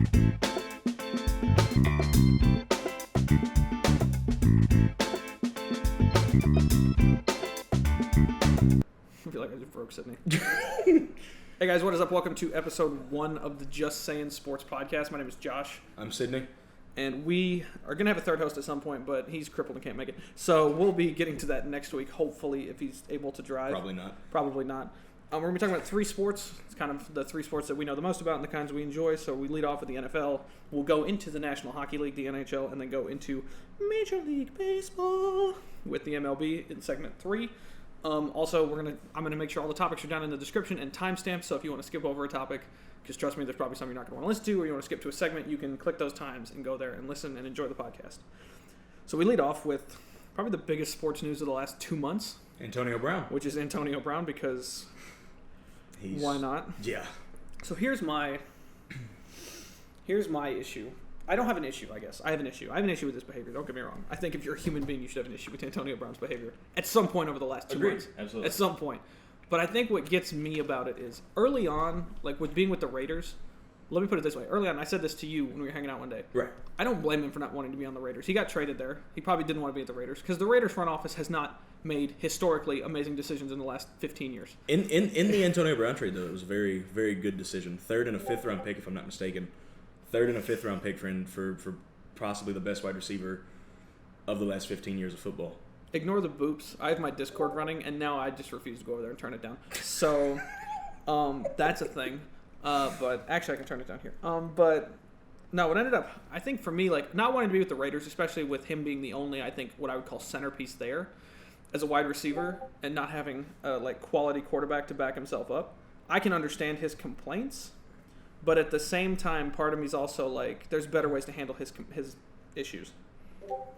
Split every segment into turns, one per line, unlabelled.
I feel like I just broke Sydney. Hey guys, what is up? Welcome to episode 1 of the Just Sayin Sports Podcast. My name is Josh.
I'm Sydney.
And we are going to have a third host at some point, but he's crippled and can't make it. So we'll be getting to that next week, hopefully, if he's able to drive.
Probably not.
Probably not. We're going to be talking about 3 sports. It's kind of the 3 sports that we know the most about and the kinds we enjoy. So we lead off with the NFL. We'll go into the National Hockey League, the NHL, and then go into Major League Baseball with the MLB in segment 3. Also, I'm gonna make sure all the topics are down in the description and timestamps. So if you want to skip over a topic, because trust me, there's probably some you're not going to want to listen to, or you want to skip to a segment, you can click those times and go there and listen and enjoy the podcast. So we lead off with probably the biggest sports news of the last 2 months.
Antonio Brown.
Which is Antonio Brown, because why not?
Yeah.
So here's my issue. I don't have an issue, I guess. I have an issue. I have an issue with this behavior. Don't get me wrong. I think if you're a human being, you should have an issue with Antonio Brown's behavior at some point over the last 2 months.
Absolutely.
At some point. But I think what gets me about it is early on, like with being with the Raiders, let me put it this way. Early on, I said this to you when we were hanging out one day.
Right.
I don't blame him for not wanting to be on the Raiders. He got traded there. He probably didn't want to be at the Raiders because the Raiders front office has not made historically amazing decisions in the last 15 years.
In the Antonio Brown trade, though, it was a very, very good decision. 3rd and a 5th round pick, if I'm not mistaken. 3rd and a 5th round pick for possibly the best wide receiver of the last 15 years of football.
Ignore the boops. I have my Discord running, and now I just refuse to go over there and turn it down. So, that's a thing. But actually, I can turn it down here. But no, what ended up, I think for me, like not wanting to be with the Raiders, especially with him being the only, I think, what I would call centerpiece there as a wide receiver, and not having a like quality quarterback to back himself up. I can understand his complaints, but at the same time, part of me is also like, there's better ways to handle his issues,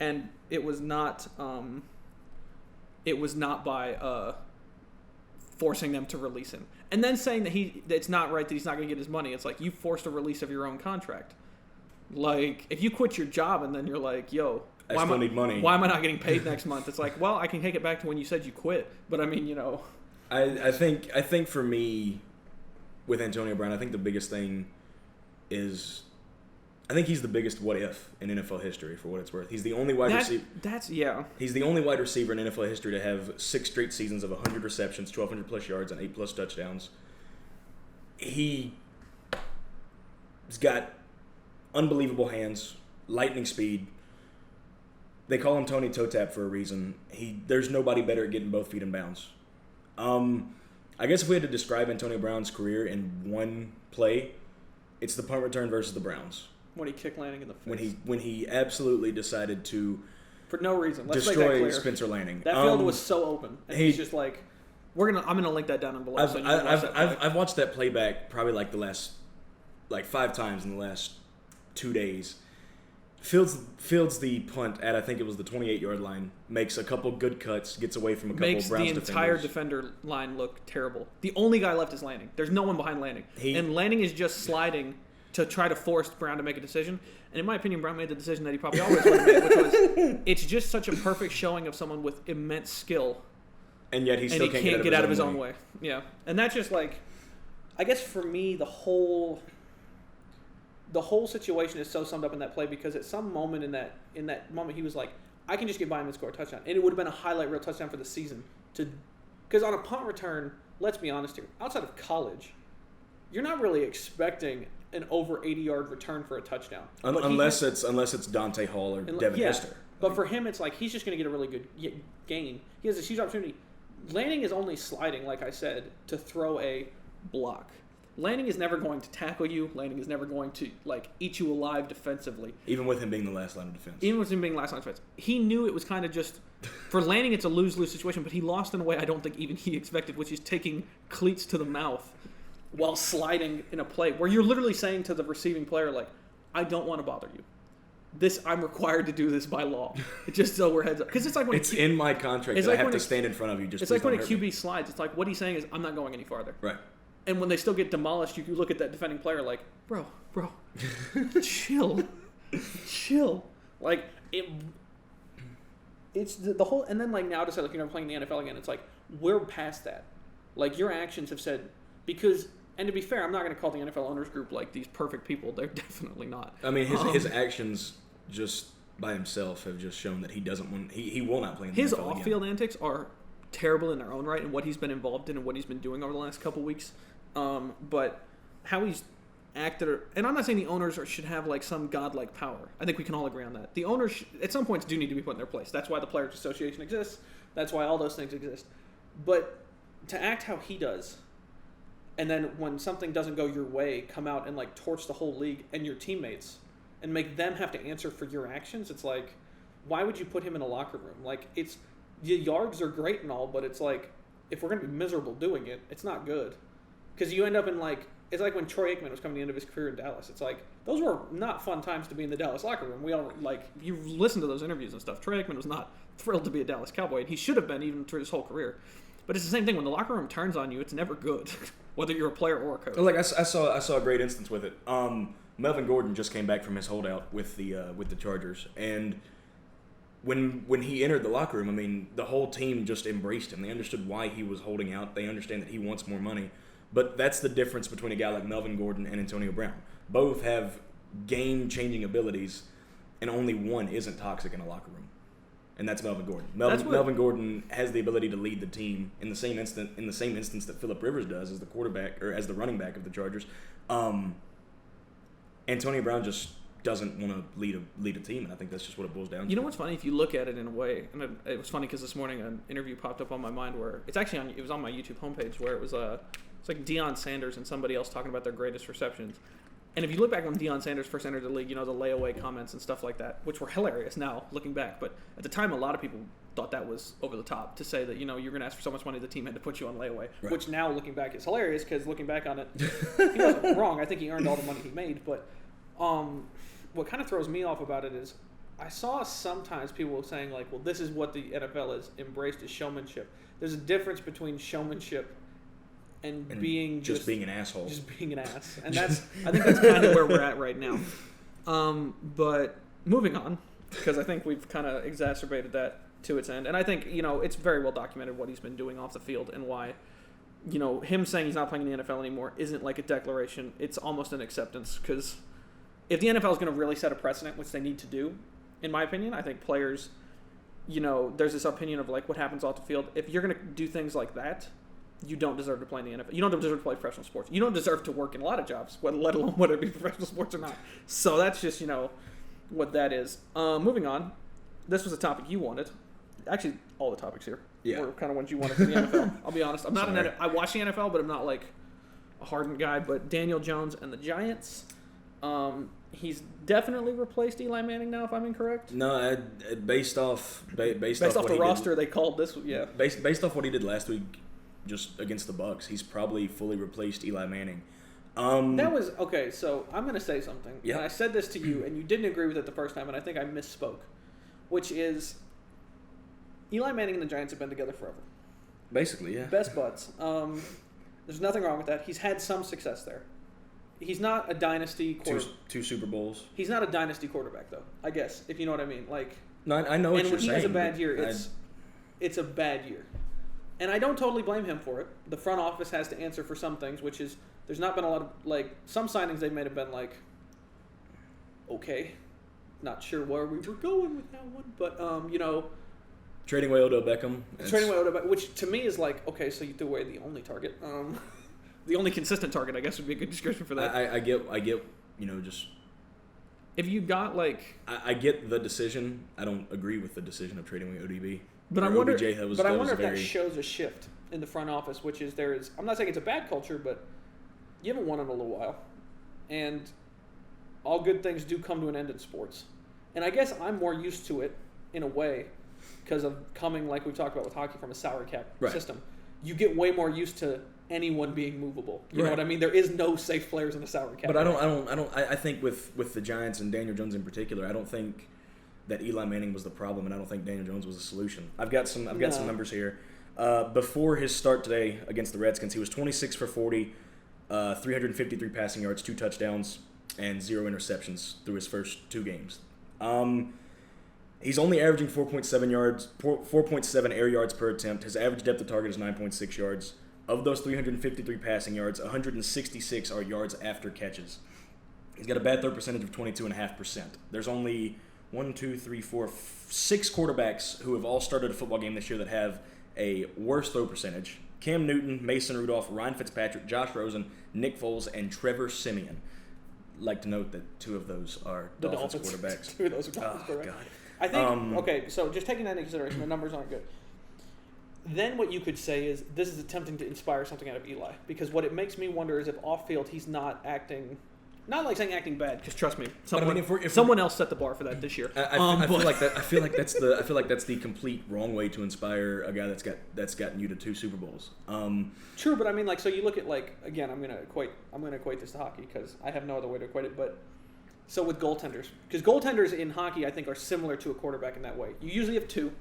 and it was not by forcing them to release him. And then saying that it's not right that he's not going to get his money. It's like you forced a release of your own contract. Like, if you quit your job and then you're like, yo,
I still need money.
Why am I not getting paid next month? It's like, well, I can take it back to when you said you quit. But, I mean, you know.
I think for me, with Antonio Brown, I think the biggest thing is I think he's the biggest what if in NFL history, for what it's worth. He's the only wide receiver. He's the only wide receiver in NFL history to have 6 straight seasons of 100 receptions, 1,200 plus yards, and 8 plus touchdowns. He's got unbelievable hands, lightning speed. They call him Tony Toe Tap for a reason. There's nobody better at getting both feet in bounds. I guess if we had to describe Antonio Brown's career in one play, it's the punt return versus the Browns.
When he kicked Lanning in the face.
When he absolutely decided to
for no reason
destroy Spencer Lanning.
That field was so open, and he's just like, I'm gonna link that down in below.
I've watched that playback probably like the last 5 times in the last 2 days. Fields the punt at, I think it was the 28-yard line, makes a couple good cuts, gets away from a couple of Browns defenders. Makes the entire
defender line look terrible. The only guy left is Lanning. There's no one behind Lanning. And Lanning is just sliding to try to force Brown to make a decision. And in my opinion, Brown made the decision that he probably always would have made, which was, it's just such a perfect showing of someone with immense skill.
And yet he still can't get out of his own way.
Yeah. And that's just like, I guess for me, the whole situation is so summed up in that play, because at some moment in that moment he was like, I can just get by him and score a touchdown. And it would have been a highlight reel touchdown for the season. Because on a punt return, let's be honest here, outside of college, you're not really expecting an over 80-yard return for a touchdown.
Unless it's Dante Hall or Devin Hester.
But for him, it's like he's just going to get a really good gain. He has a huge opportunity. Lanning is only sliding, like I said, to throw a block. Lanning is never going to tackle you. Lanning is never going to eat you alive defensively.
Even with him being the last line of defense.
He knew it was kind of just, for Lanning, it's a lose-lose situation, but he lost in a way I don't think even he expected, which is taking cleats to the mouth while sliding in a play where you're literally saying to the receiving player, like, I don't want to bother you. I'm required to do this by law. Just so we're heads up. Because it's like when
it's in my contract that I have to stand in front of you.
It's like when a QB slides. It's like what he's saying is, I'm not going any farther.
Right.
And when they still get demolished, you look at that defending player like, bro, chill. Like, it's the whole, and then now to say, you're never playing in the NFL again, it's like, we're past that. Like, your actions have said, because And to be fair, I'm not going to call the NFL owners group like these perfect people. They're definitely not.
I mean, his actions just by himself have just shown that he doesn't want. He will not play in the
His
NFL
off-field
again.
antics are terrible in their own right, and what he's been involved in and what he's been doing over the last couple weeks. But how he's acted, and I'm not saying the owners should have like some godlike power. I think we can all agree on that. The owners, at some points, do need to be put in their place. That's why the Players Association exists. That's why all those things exist. But to act how he does, and then when something doesn't go your way, come out and like torch the whole league and your teammates, and make them have to answer for your actions. It's like, why would you put him in a locker room? Like, it's the yards are great and all, but it's like, if we're gonna be miserable doing it, it's not good. Because you end up in like, it's like when Troy Aikman was coming to the end of his career in Dallas. It's like, those were not fun times to be in the Dallas locker room. We all, like, you listen to those interviews and stuff. Troy Aikman was not thrilled to be a Dallas Cowboy, and he should have been even through his whole career. But it's the same thing. When the locker room turns on you, it's never good, whether you're a player or a coach.
Like I saw a great instance with it. Melvin Gordon just came back from his holdout with the Chargers, and when he entered the locker room, I mean, the whole team just embraced him. They understood why he was holding out. They understand that he wants more money. But that's the difference between a guy like Melvin Gordon and Antonio Brown. Both have game-changing abilities, and only one isn't toxic in a locker room, and that's Melvin Gordon. Melvin Gordon has the ability to lead the team in the same instance that Phillip Rivers does as the quarterback or as the running back of the Chargers. Antonio Brown just doesn't want to lead a team, and I think that's just what it boils down to.
You know what's funny? If you look at it in a way, and it was funny because this morning an interview popped up on my mind where it's actually it was on my YouTube homepage where it was it's like Deion Sanders and somebody else talking about their greatest receptions. And if you look back when Deion Sanders first entered the league, you know, the layaway comments and stuff like that, which were hilarious now looking back. But at the time, a lot of people thought that was over the top to say that, you know, you're going to ask for so much money the team had to put you on layaway,
right.
Which now looking back is hilarious because looking back on it, he wasn't wrong. I think he earned all the money he made. But what kind of throws me off about it is I saw sometimes people saying like, well, this is what the NFL has embraced as showmanship. There's a difference between showmanship and being
just being an asshole.
Just being an ass. And I think that's kind of where we're at right now. But moving on, because I think we've kind of exacerbated that to its end. And I think, you know, it's very well documented what he's been doing off the field and why, you know, him saying he's not playing in the NFL anymore isn't like a declaration. It's almost an acceptance because if the NFL is going to really set a precedent, which they need to do, in my opinion, I think players, you know, there's this opinion of like what happens off the field. If you're going to do things like that, you don't deserve to play in the NFL. You don't deserve to play professional sports. You don't deserve to work in a lot of jobs, let alone whether it be professional sports or not. So that's just, you know, what that is. Moving on, this was a topic you wanted. Actually, all the topics here were kind of ones you wanted for the NFL. I'll be honest. I'm not I watch the NFL, but I'm not like a hardened guy. But Daniel Jones and the Giants. He's definitely replaced Eli Manning now, if I'm incorrect.
No, based off
the roster they called this. Yeah.
Based off what he did last week, just against the Bucs, he's probably fully replaced Eli Manning.
That was okay. So I'm going to say something.
Yeah.
And I said this to you, and you didn't agree with it the first time, and I think I misspoke. Which is, Eli Manning and the Giants have been together forever.
Basically, yeah.
Best buds. There's nothing wrong with that. He's had some success there. He's not a dynasty quarterback.
Two Super Bowls.
He's not a dynasty quarterback, though, I guess, if you know what I mean. Like,
no, I know what you're saying.
And when he has a bad year, it's a bad year. And I don't totally blame him for it. The front office has to answer for some things, which is there's not been a lot of, like, some signings they may have been like, okay, not sure where we were going with that one, but, you know.
Trading away Odell Beckham.
Which to me is like, okay, so you threw away the only target. The only consistent target, I guess, would be a good description for that.
I get, you know, just.
If you got, like.
I get the decision. I don't agree with the decision of trading away ODB.
But I wonder if that shows a shift in the front office, which is I'm not saying it's a bad culture, but you haven't won in a little while. And all good things do come to an end in sports. And I guess I'm more used to it in a way because of coming, like we've talked about with hockey, from a salary cap system. You get way more used to anyone being movable. You know what I mean? There is no safe players in the salary cap.
But I think with the Giants and Daniel Jones in particular, I don't think that Eli Manning was the problem, and I don't think Daniel Jones was the solution. I've got some numbers here. Before his start today against the Redskins, he was 26 for 40, 353 passing yards, 2 touchdowns, and 0 interceptions through his first 2 games. He's only averaging 4.7 air yards per attempt. His average depth of target is 9.6 yards. Of those 353 passing yards, 166 are yards after catches. He's got a bad throw percentage of 22.5%. There's only 6 quarterbacks who have all started a football game this year that have a worse throw percentage. Cam Newton, Mason Rudolph, Ryan Fitzpatrick, Josh Rosen, Nick Foles, and Trevor Siemian. Like to note that 2 of those are
the
Dolphins quarterbacks.
2 of those are Dolphins quarterbacks.
God.
I think, okay, so just taking that into consideration, the numbers aren't good. Then what you could say is this is attempting to inspire something out of Eli. Because what it makes me wonder is if off-field he's not acting... Not like saying acting bad, because trust me, someone else set the bar for that this year.
I feel like that's the complete wrong way to inspire a guy that's gotten you to 2 Super Bowls.
True, but I mean, like, so you look at, like, again, I'm gonna equate this to hockey because I have no other way to equate it. But so with goaltenders, because goaltenders in hockey I think are similar to a quarterback in that way. You usually have 2,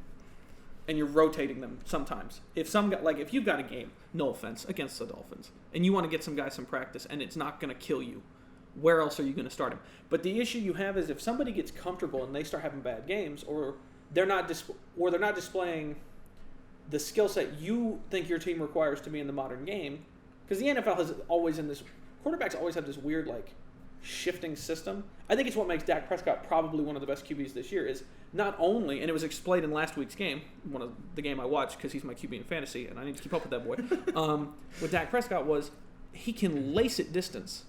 and you're rotating them sometimes. If you've got a game, no offense, against the Dolphins, and you want to get some guys some practice, and it's not gonna kill you. Where else are you going to start him? But the issue you have is if somebody gets comfortable and they start having bad games, or they're not displaying the skill set you think your team requires to be in the modern game, because the NFL has always quarterbacks always have this weird like shifting system. I think it's what makes Dak Prescott probably one of the best QBs this year. Is not only, and it was explained in last week's game, one of the game I watched because he's my QB in fantasy and I need to keep up with that boy. With Dak Prescott was he can lace it distance.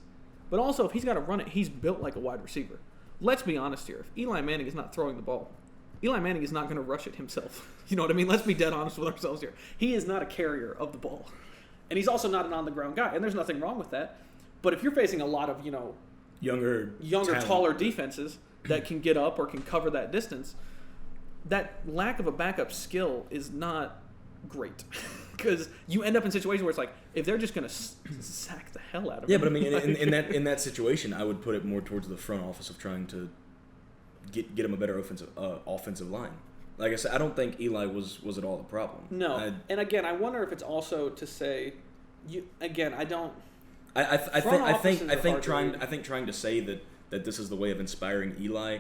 But also, if he's got to run it, he's built like a wide receiver. Let's be honest here. If Eli Manning is not throwing the ball, Eli Manning is not going to rush it himself. You know what I mean? Let's be dead honest with ourselves here. He is not a carrier of the ball. And he's also not an on-the-ground guy. And there's nothing wrong with that. But if you're facing a lot of, younger taller defenses that can get up or can cover that distance, that lack of a backup skill is not great. Because you end up in situations where it's like, if they're just going to sack the hell out of him.
Yeah, but I mean, in that situation, I would put it more towards the front office of trying to get him a better offensive line. Like I said, I don't think Eli was at all the problem.
No, and again, I wonder if it's also to say, I
think trying to say that this is the way of inspiring Eli,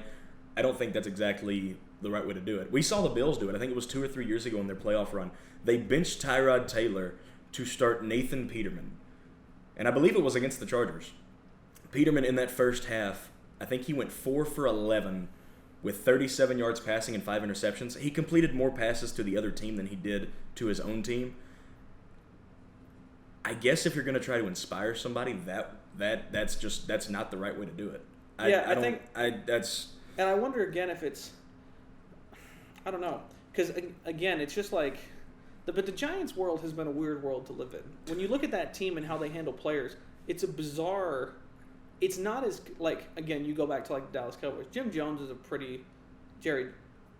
I don't think that's exactly the right way to do it. We saw the Bills do it. I think it was 2 or 3 years ago in their playoff run. They benched Tyrod Taylor to start Nathan Peterman. And I believe it was against the Chargers. Peterman in that first half, I think he went 4 for 11 with 37 yards passing and 5 interceptions. He completed more passes to the other team than he did to his own team. I guess if you're going to try to inspire somebody, that's not the right way to do it.
And I wonder again if it's, I don't know, because again, it's just like, but the Giants world has been a weird world to live in. When you look at that team and how they handle players, it's a bizarre. It's not as like, again, you go back to like the Dallas Cowboys. Jim Jones is a pretty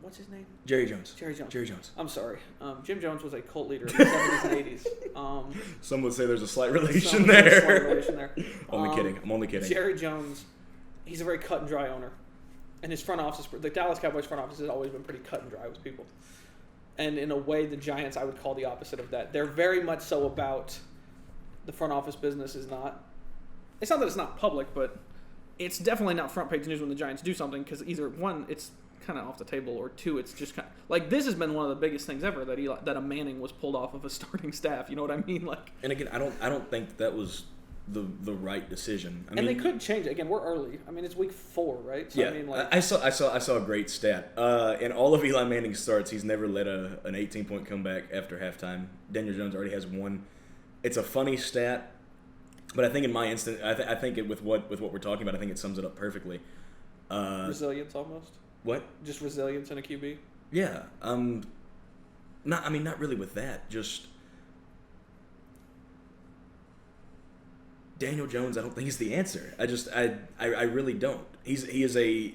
what's his name?
Jerry Jones.
Jerry Jones. I'm sorry. Jim Jones was a cult leader in the 70s and 80s.
Some would say there's a slight relation there.
Only
kidding. I'm only kidding.
Jerry Jones, he's a very cut and dry owner. And his front office, the Dallas Cowboys front office has always been pretty cut and dry with people. And in a way, the Giants, I would call the opposite of that. They're very much so about the front office business is not. It's not that it's not public, but it's definitely not front page news when the Giants do something because either one, it's kind of off the table, or two, it's just kind of like this has been one of the biggest things ever that a Manning was pulled off of a starting staff. You know what I mean? Like,
and again, I don't think that was the right decision. I mean,
they could change it. Again, we're early. I mean, it's week 4, right? So,
yeah,
I mean, like,
I saw a great stat. In all of Eli Manning's starts, he's never led an 18-point comeback after halftime. Daniel Jones already has one. It's a funny stat, but I think in my instance, I think with what we're talking about, I think it sums it up perfectly.
Resilience, almost.
What?
Just resilience in a QB.
Yeah. Not really with that. Just. Daniel Jones, I don't think he's the answer. I really don't. He is a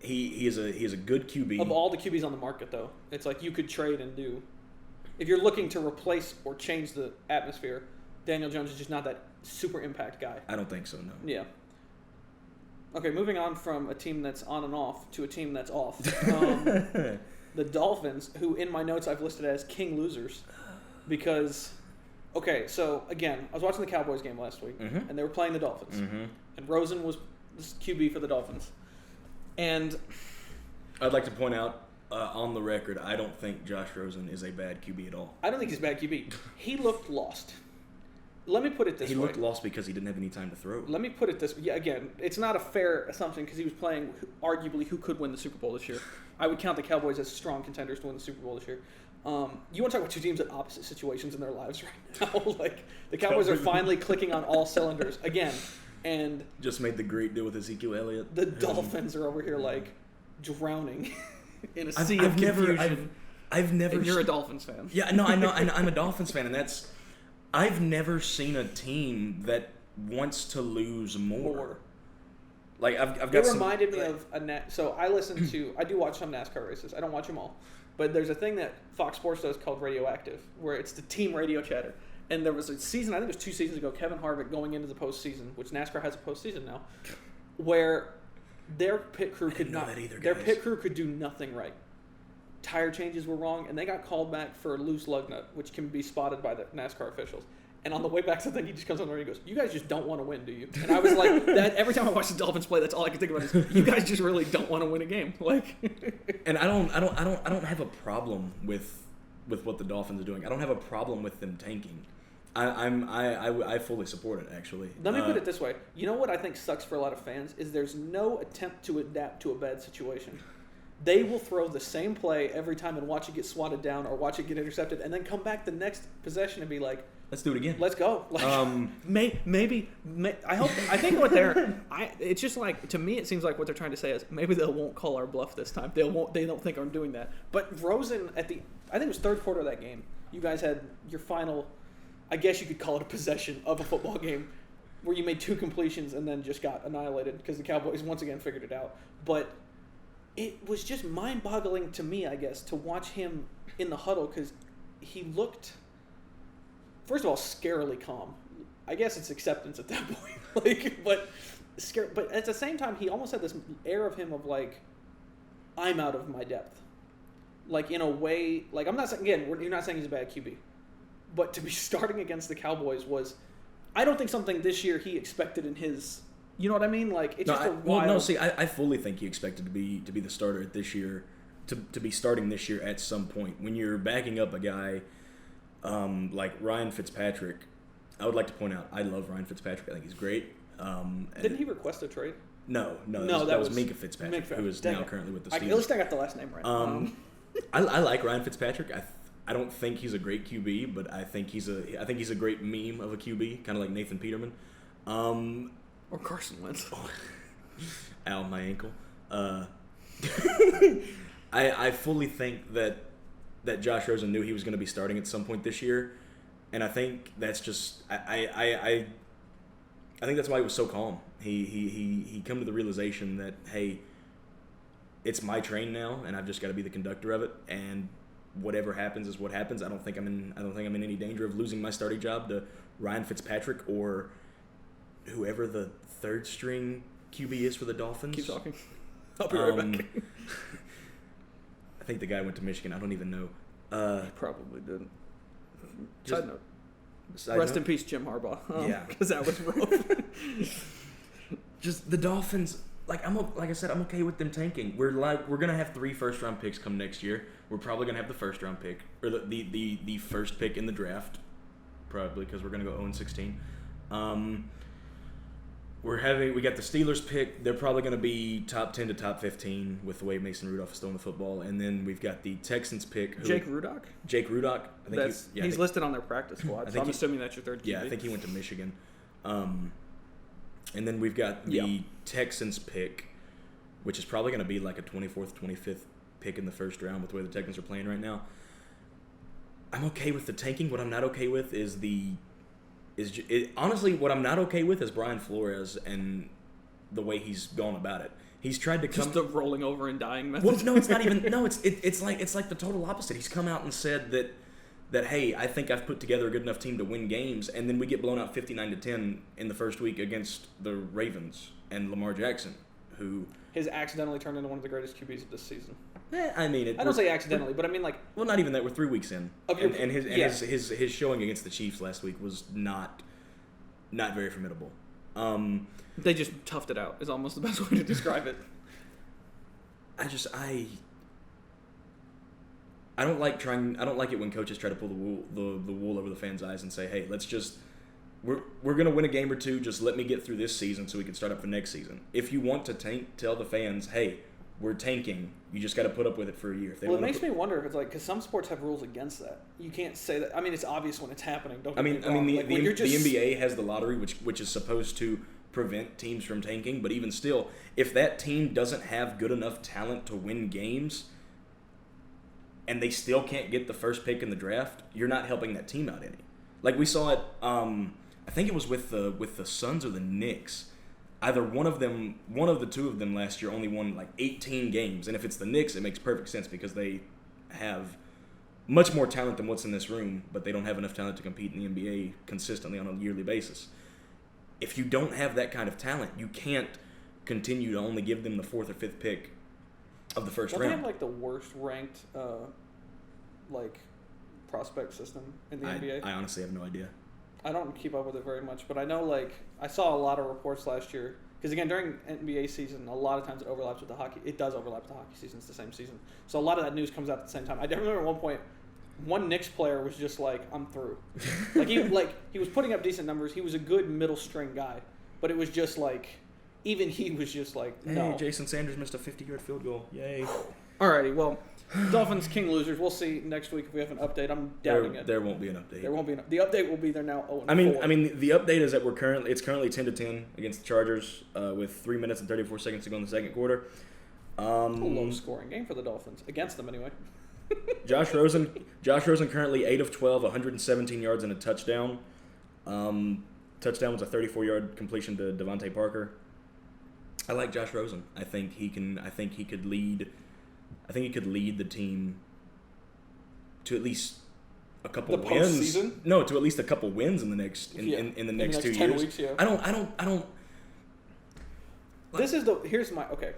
good QB.
Of all the QBs on the market, though, it's like you could trade and do. If you're looking to replace or change the atmosphere, Daniel Jones is just not that super impact guy.
I don't think so. No.
Yeah. Okay, moving on from a team that's on and off to a team that's off. The Dolphins, who in my notes I've listed as king losers, because. Okay, so again, I was watching the Cowboys game last week,
mm-hmm.
and they were playing the Dolphins,
mm-hmm.
and Rosen was QB for the Dolphins. And
I'd like to point out, on the record, I don't think Josh Rosen is a bad QB at all.
I don't think he's a bad QB. He looked lost. let me put it this way.
He looked lost because he didn't have any time to throw.
Let me put it this way. Yeah, again, it's not a fair assumption because he was playing arguably who could win the Super Bowl this year. I would count the Cowboys as strong contenders to win the Super Bowl this year. You want to talk about two teams in opposite situations in their lives right now? Like, the Cowboys are finally clicking on all cylinders again. And
just made the great deal with Ezekiel Elliott.
The Dolphins are over here, like, drowning in a sea of confusion.
I've never.
And you're a Dolphins fan.
Yeah, no, I know. I'm a Dolphins fan, and that's. I've never seen a team that wants to lose more. Like I've got.
It reminded me of so I do watch some NASCAR races. I don't watch them all, but there's a thing that Fox Sports does called Radioactive, where it's the team radio chatter. And there was a season, I think it was 2 seasons ago, Kevin Harvick going into the postseason, which NASCAR has a postseason now, where their pit crew could do nothing right. Tire changes were wrong, and they got called back for a loose lug nut, which can be spotted by the NASCAR officials. And on the way back to the thing, he just comes on there and he goes, "You guys just don't want to win, do you?" And I was like, that every time I watch the Dolphins play, that's all I can think about is, you guys just really don't want to win a game. Like,
and I don't have a problem with what the Dolphins are doing. I don't have a problem with them tanking. I fully support it, actually.
Let me put it this way. You know what I think sucks for a lot of fans is there's no attempt to adapt to a bad situation. They will throw the same play every time and watch it get swatted down or watch it get intercepted and then come back the next possession and be like,
let's do it again.
Let's go. Like, maybe. I think what it's just like, to me, it seems like what they're trying to say is maybe they won't call our bluff this time. They don't think I'm doing that. But Rosen I think it was third quarter of that game. You guys had your final, I guess you could call it a possession of a football game where you made 2 completions and then just got annihilated because the Cowboys once again figured it out. But it was just mind-boggling to me, I guess, to watch him in the huddle because he looked, first of all, scarily calm. I guess it's acceptance at that point. But at the same time, he almost had this air of him of like, I'm out of my depth. Like, in a way, like, I'm not saying, again, you're not saying he's a bad QB. But to be starting against the Cowboys was, I don't think something this year he expected in his, you know what I mean? Like, it's just a wild.
I fully think he expected to be the starter this year, to be starting this year at some point. When you're backing up a guy like Ryan Fitzpatrick, I would like to point out, I love Ryan Fitzpatrick. I think he's great.
Didn't he request a trade?
No, that was Minka Fitzpatrick, who is now currently with the Steelers.
At least I got the last name right.
I like Ryan Fitzpatrick. I don't think he's a great QB, but I think he's a great meme of a QB, kind of like Nathan Peterman.
Or Carson Wentz.
Ow, my ankle. I fully think that Josh Rosen knew he was going to be starting at some point this year, and I think that's just I think that's why he was so calm. He come to the realization that, hey, it's my train now, and I've just got to be the conductor of it, and whatever happens is what happens. I don't think I'm in any danger of losing my starting job to Ryan Fitzpatrick or whoever the third string QB is for the Dolphins.
Keep talking. I'll be right back.
I think the guy went to Michigan. I don't even know.
He probably didn't. Side note. Rest in peace, Jim Harbaugh.
Yeah,
because that was rough.
Just the Dolphins. Like I said, I'm okay with them tanking. We're gonna have 3 first-round picks come next year. We're probably gonna have the first-round pick or the first pick in the draft, probably because we're gonna go 0-16. We got the Steelers pick. They're probably going to be top 10 to top 15 with the way Mason Rudolph is throwing the football. And then we've got the Texans pick.
Jake Rudock?
Jake Rudock.
He's listed on their practice squad, so I'm assuming that's your third QB.
Yeah, I think he went to Michigan. And then we've got the Texans pick, which is probably going to be like a 24th, 25th pick in the first round with the way the Texans are playing right now. I'm okay with the tanking. What I'm not okay with is honestly, what I'm not okay with is Brian Flores and the way he's gone about it. He's tried to
just the rolling over and dying method.
Well, no, it's not even. No, it's like the total opposite. He's come out and said that hey, I think I've put together a good enough team to win games, and then we get blown out 59-10 in the first week against the Ravens and Lamar Jackson, who
has accidentally turned into one of the greatest QBs of this season.
I mean,
I don't say accidentally, but I mean like.
Well, not even that. We're 3 weeks in, and his showing against the Chiefs last week was not very formidable.
They just toughed it out. Is almost the best way to describe it.
I don't like it when coaches try to pull the wool over the fans' eyes and say, hey, let's just we're going to win a game or two. Just let me get through this season so we can start up for next season. If you want to tank, tell the fans, hey, we're tanking. You just got to put up with it for a year. If they
it makes me wonder if it's like, because some sports have rules against that. You can't say that. I mean, it's obvious when it's happening. Don't get me wrong.
The NBA has the lottery, which is supposed to prevent teams from tanking. But even still, if that team doesn't have good enough talent to win games, and they still can't get the first pick in the draft, you're not helping that team out any. Like we saw it, I think it was with the Suns or the Knicks. Either one of the two of them last year only won like 18 games. And if it's the Knicks, it makes perfect sense because they have much more talent than what's in this room, but they don't have enough talent to compete in the NBA consistently on a yearly basis. If you don't have that kind of talent, you can't continue to only give them the 4th or 5th pick of the first round.
They have like the worst ranked prospect system in the NBA.
I honestly have no idea.
I don't keep up with it very much, but I know I saw a lot of reports last year because again during NBA season a lot of times it overlaps with the hockey. It does overlap with the hockey season. It's the same season, so a lot of that news comes out at the same time. I remember at one point, one Knicks player was just like, "I'm through." he was putting up decent numbers. He was a good middle string guy, but it was just like even he was just like, "No."
Hey, Jason Sanders missed a 50-yard field goal. Yay!
Alrighty, well. Dolphins, king losers. We'll see next week if we have an update. I'm doubting it.
There won't be an update.
There won't be the update will be there now.
I mean, the update is that it's currently 10-10 against the Chargers with 3 minutes and 34 seconds to go in the second quarter.
A low scoring game for the Dolphins against them anyway.
Josh Rosen currently 8 of 12, 117 yards and a touchdown. Touchdown was a 34-yard completion to Devontae Parker. I like Josh Rosen. I think he could lead the team to at least a couple wins.
Postseason?
No, to at least a couple wins in the next in the next 2
10
years.
weeks, yeah.
I don't.
Here's my okay.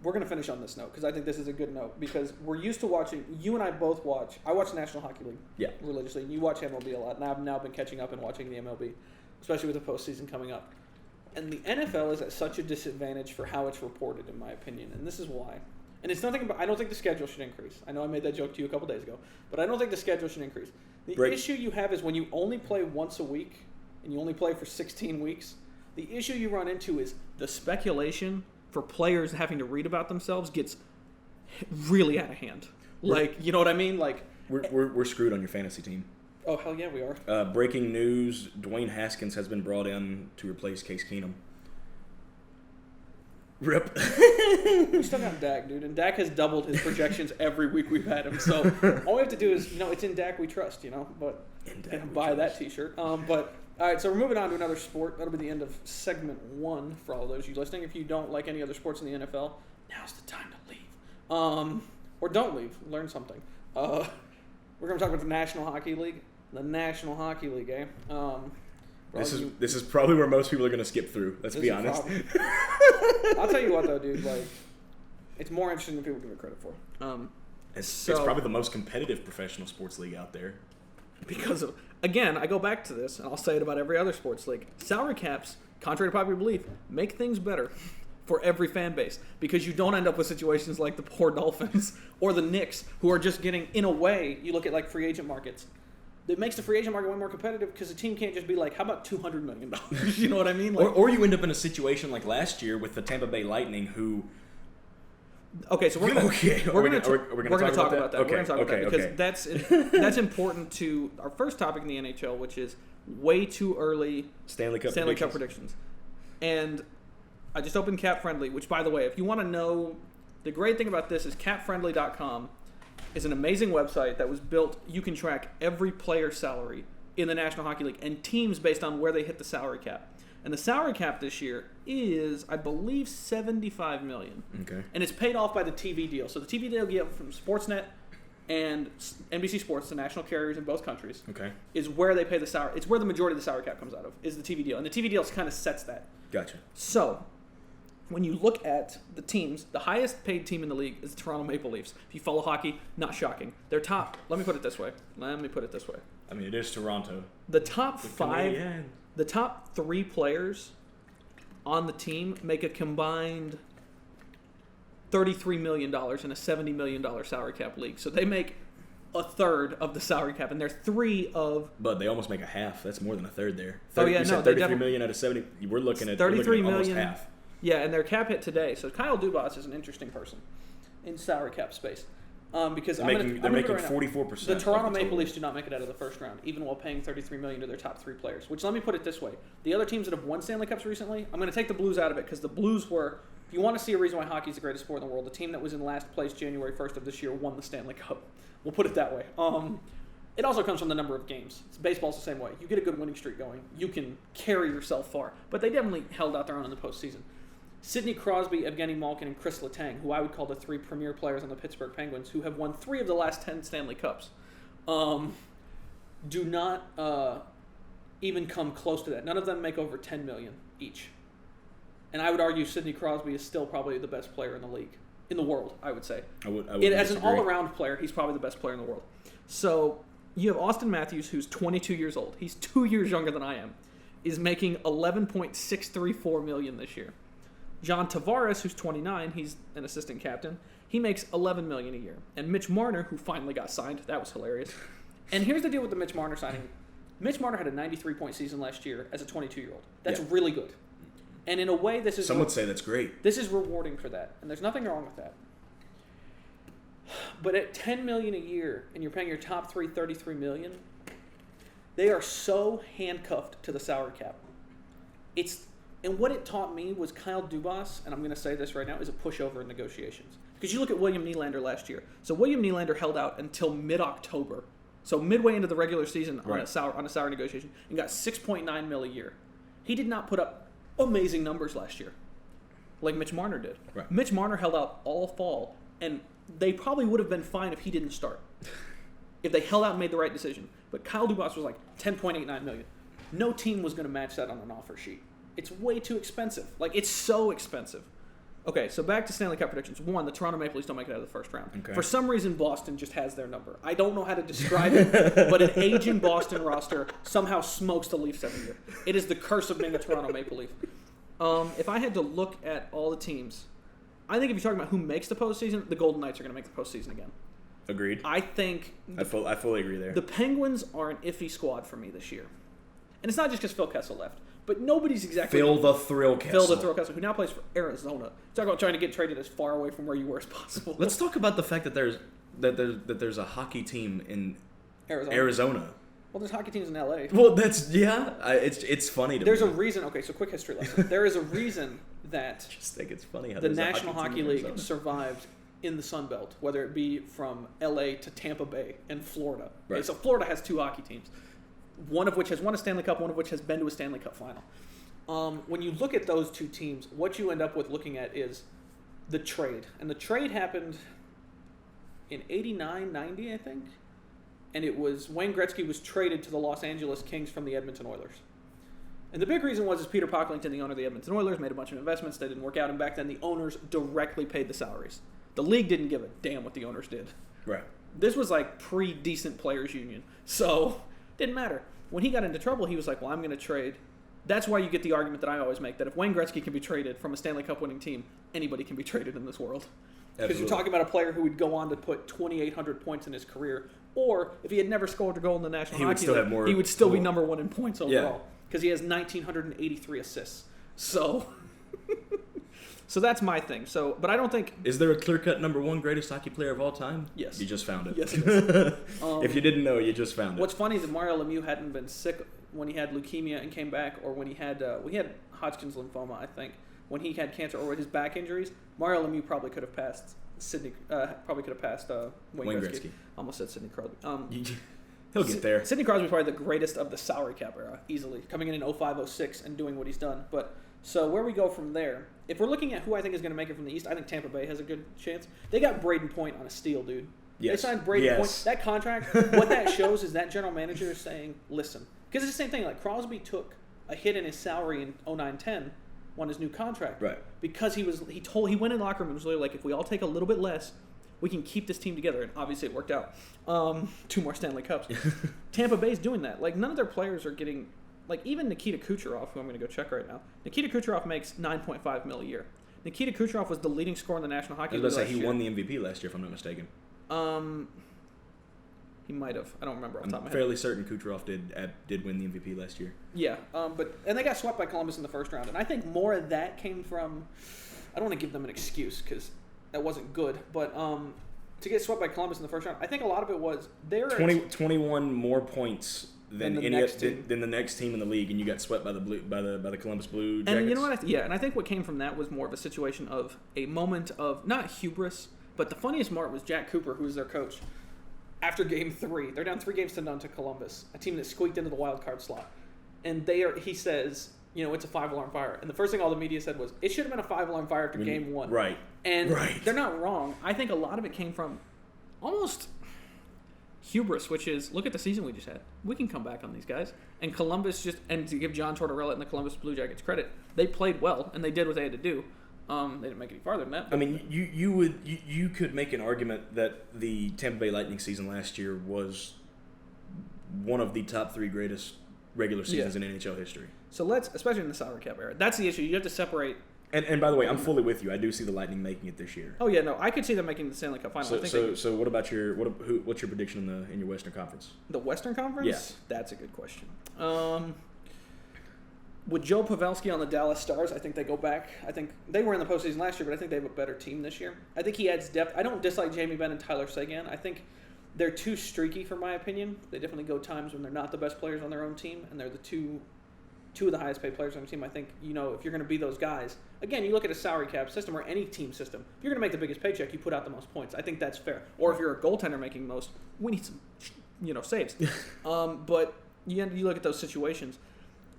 We're gonna finish on this note because I think this is a good note because we're used to watching. You and I both watch. I watch the National Hockey League religiously. You watch MLB a lot, and I've now been catching up and watching the MLB, especially with the postseason coming up. And the NFL is at such a disadvantage for how it's reported, in my opinion, and this is why. And it's nothing about. I don't think the schedule should increase. I know I made that joke to you a couple days ago, but I don't think the schedule should increase. The issue you have is when you only play once a week and you only play for 16 weeks. The issue you run into is the speculation for players having to read about themselves gets really out of hand. You know what I mean?
We're screwed on your fantasy team.
Oh hell yeah, we are.
Breaking news: Dwayne Haskins has been brought in to replace Case Keenum. Rip.
We still got Dak, dude, and Dak has doubled his projections every week we've had him. So all we have to do is, it's in Dak we trust, but buy that T-shirt. But all right, so we're moving on to another sport. That'll be the end of segment 1 for all of those of you listening. If you don't like any other sports in the NFL, now's the time to leave. Or don't leave. Learn something. We're going to talk about the National Hockey League. The National Hockey League, eh?
This is probably where most people are going to skip through. Let's be honest.
I'll tell you what, though, dude. It's more interesting than people give it credit for.
It's probably the most competitive professional sports league out there.
Because again, I go back to this, and I'll say it about every other sports league. Salary caps, contrary to popular belief, make things better for every fan base because you don't end up with situations like the poor Dolphins or the Knicks, who are just getting, in a way, you look at free agent markets. It makes the free agent market way more competitive because the team can't just be like, how about $200 million? You know what I mean?
Or you end up in a situation like last year with the Tampa Bay Lightning, who.
Okay, so we're going to talk about that.
Okay,
we're going to talk about that because that's important to our first topic in the NHL, which is way too early
Stanley Cup
predictions. And I just opened Cap Friendly, which, by the way, if you want to know, the great thing about this is capfriendly.com is an amazing website that was built. You can track every player's salary in the National Hockey League and teams based on where they hit the salary cap. And the salary cap this year is, I believe, $75 million.
Okay.
And it's paid off by the TV deal. So the TV deal you get from Sportsnet and NBC Sports, the national carriers in both countries, is where they pay the salary. It's where the majority of the salary cap comes out of, is the TV deal. And the TV deal kind of sets that.
Gotcha.
So when you look at the teams, the highest paid team in the league is the Toronto Maple Leafs. If you follow hockey, not shocking. They're top. Let me put it this way. I mean,
it is Toronto.
The top the top 3 players on the team make a combined $33 million in a $70 million salary cap league. So they make a third of the salary cap, and they're 3 of.
But they almost make a half. That's more than a third there.
You
said 33 million out of 70. We're looking at
33 million,
almost half.
Yeah, and their cap hit today. So Kyle Dubas is an interesting person in salary cap space. Because
they're making 44%.
The Toronto Maple Leafs do not make it out of the first round, even while paying $33 million to their top 3 players. Which, let me put it this way: the other teams that have won Stanley Cups recently, I'm going to take the Blues out of it because the Blues were. If you want to see a reason why hockey is the greatest sport in the world, the team that was in last place January 1st of this year won the Stanley Cup. We'll put it that way. It also comes from the number of games. Baseball's the same way. You get a good winning streak going, you can carry yourself far. But they definitely held out their own in the postseason. Sidney Crosby, Evgeny Malkin, and Chris Letang, who I would call the 3 premier players on the Pittsburgh Penguins, who have won 3 of the last 10 Stanley Cups, do not even come close to that. None of them make over $10 million each. And I would argue Sidney Crosby is still probably the best player in the league. In the world, I would say.
I would
as an all-around player, he's probably the best player in the world. So you have Austin Matthews, who's 22 years old. He's 2 years younger than I am. Is making $11.634 million this year. John Tavares, who's 29, he's an assistant captain. He makes $11 million a year. And Mitch Marner, who finally got signed, that was hilarious. And here's the deal with the Mitch Marner signing. Mitch Marner had a 93-point season last year as a 22-year-old. That's really good. And in a way, this is...
Some would say that's great.
This is rewarding for that. And there's nothing wrong with that. But at $10 million a year, and you're paying your top 3 $33 million, they are so handcuffed to the salary cap. And what it taught me was Kyle Dubas, and I'm going to say this right now, is a pushover in negotiations. Because you look at William Nylander last year. So William Nylander held out until mid-October. So midway into the regular season on a salary negotiation, and got $6.9 million a year. He did not put up amazing numbers last year, like Mitch Marner did.
Right.
Mitch Marner held out all fall, and they probably would have been fine if he didn't start. If they held out and made the right decision. But Kyle Dubas was like $10.89 million. No team was going to match that on an offer sheet. It's way too expensive. Like, it's so expensive. Okay, so back to Stanley Cup predictions. 1, the Toronto Maple Leafs don't make it out of the first round.
Okay.
For some reason, Boston just has their number. I don't know how to describe it, but an aging Boston roster somehow smokes the Leafs every year. It is the curse of being a Toronto Maple Leaf. If I had to look at all the teams, I think if you're talking about who makes the postseason, the Golden Knights are going to make the postseason again.
Agreed.
I think...
I fully agree there.
The Penguins are an iffy squad for me this year. And it's not just because Phil Kessel left. But nobody's exactly...
Phil the Thrill Kessel,
who now plays for Arizona. Talk about trying to get traded as far away from where you were as possible.
Let's talk about the fact that there's a hockey team in Arizona.
Well, there's hockey teams in LA.
Well, it's funny to
There's
me.
a reason... Okay, so quick history lesson. There is a reason that...
Just think it's funny how
the National Hockey League survived in the Sun Belt, whether it be from LA to Tampa Bay and Florida.
Right.
Okay, so Florida has 2 hockey teams. One of which has won a Stanley Cup, one of which has been to a Stanley Cup final. When you look at those 2 teams, what you end up with looking at is the trade. And the trade happened in 89, 90, I think. And it was Wayne Gretzky was traded to the Los Angeles Kings from the Edmonton Oilers. And the big reason was Peter Pocklington, the owner of the Edmonton Oilers, made a bunch of investments. They didn't work out. And back then, the owners directly paid the salaries. The league didn't give a damn what the owners did.
Right.
This was like pre-decent players union. So... didn't matter. When he got into trouble, he was like, well, I'm going to trade. That's why you get the argument that I always make, that if Wayne Gretzky can be traded from a Stanley Cup winning team, anybody can be traded in this world. Because you're talking about a player who would go on to put 2,800 points in his career, or if he had never scored a goal in the National Hockey League, he would still be number 1 in points overall. Because he has 1,983 assists. So... So that's my thing. So, but I don't think...
Is there a clear-cut number 1 greatest hockey player of all time?
Yes.
You just found it.
Yes, it is.
If you didn't know, you just found it.
What's funny is that Mario Lemieux hadn't been sick when he had leukemia and came back, or when he had Hodgkin's lymphoma, I think, when he had cancer, or his back injuries. Mario Lemieux probably could have passed Wayne Gretzky. Almost said Sidney Crosby.
He'll get there.
Sidney Crosby is probably the greatest of the salary cap era, easily, coming in 05-06 and doing what he's done. But so where we go from there, if we're looking at who I think is going to make it from the East, I think Tampa Bay has a good chance. They got Braden Point on a steal, dude.
Yes.
They signed Braden Point. That contract, what that shows is that general manager is saying, listen. Because it's the same thing. Like, Crosby took a hit in his salary in 09-10, won his new contract.
Right.
Because he went in the locker room and was literally like, if we all take a little bit less, we can keep this team together. And obviously it worked out. 2 more Stanley Cups. Tampa Bay's doing that. Like, none of their players are getting... Like, even Nikita Kucherov, who I'm going to go check right now. Nikita Kucherov makes $9.5 million a year. Nikita Kucherov was the leading scorer in the National Hockey League last year.
He won the MVP last year, if I'm not mistaken.
He might have. I don't remember off the top of my
I'm
head.
fairly certain Kucherov did win the MVP last year.
Yeah, and they got swept by Columbus in the first round, and I think more of that came from. I don't want to give them an excuse because that wasn't good, but to get swept by Columbus in the first round, I think a lot of it was they're
21 more points than the next team in the league, and you got swept by the Columbus Blue Jackets.
And you know what? And I think what came from that was more of a situation of a moment of not hubris, but the funniest part was Jack Cooper, who was their coach. After Game 3, they're down 3-0 to Columbus, a team that squeaked into the wild card slot, and he says, it's a 5-alarm fire, and the first thing all the media said was it should have been a 5-alarm fire after Game 1.
Right.
And they're not wrong. I think a lot of it came from almost hubris, which is, look at the season we just had. We can come back on these guys. And Columbus and to give John Tortorella and the Columbus Blue Jackets credit, they played well, and they did what they had to do. They didn't make it any farther than that.
I mean, you could make an argument that the Tampa Bay Lightning season last year was one of the top 3 greatest regular seasons in NHL history.
So especially in the salary cap era, that's the issue. You have to separate.
And by the way, I'm fully with you. I do see the Lightning making it this year.
Oh yeah, no, I could see them making the Stanley Cup final.
So what about what's your prediction in your Western Conference?
The Western Conference?
Yeah,
that's a good question. With Joe Pavelski on the Dallas Stars, I think they go back. I think they were in the postseason last year, but I think they have a better team this year. I think he adds depth. I don't dislike Jamie Benn and Tyler Seguin. I think they're too streaky, for my opinion. They definitely go times when they're not the best players on their own team, and they're the two of the highest paid players on the team. I think, if you're going to be those guys, again, you look at a salary cap system or any team system. If you're going to make the biggest paycheck, you put out the most points. I think that's fair. Or if you're a goaltender making most, we need some, saves. But you look at those situations.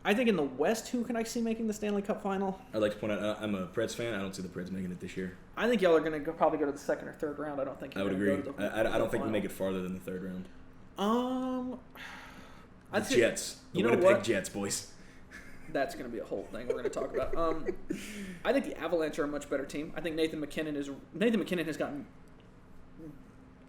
I think in the West, who can I see making the Stanley Cup final?
I'd like to point out, I'm a Preds fan. I don't see the Preds making it this year.
I think y'all are going to probably go to the second or third round. I don't think.
I would agree. I don't think we make it farther than the third round. The Jets. The Winnipeg Jets, boys.
That's going to be a whole thing we're going to talk about. I think the Avalanche are a much better team. I think Nathan McKinnon has gotten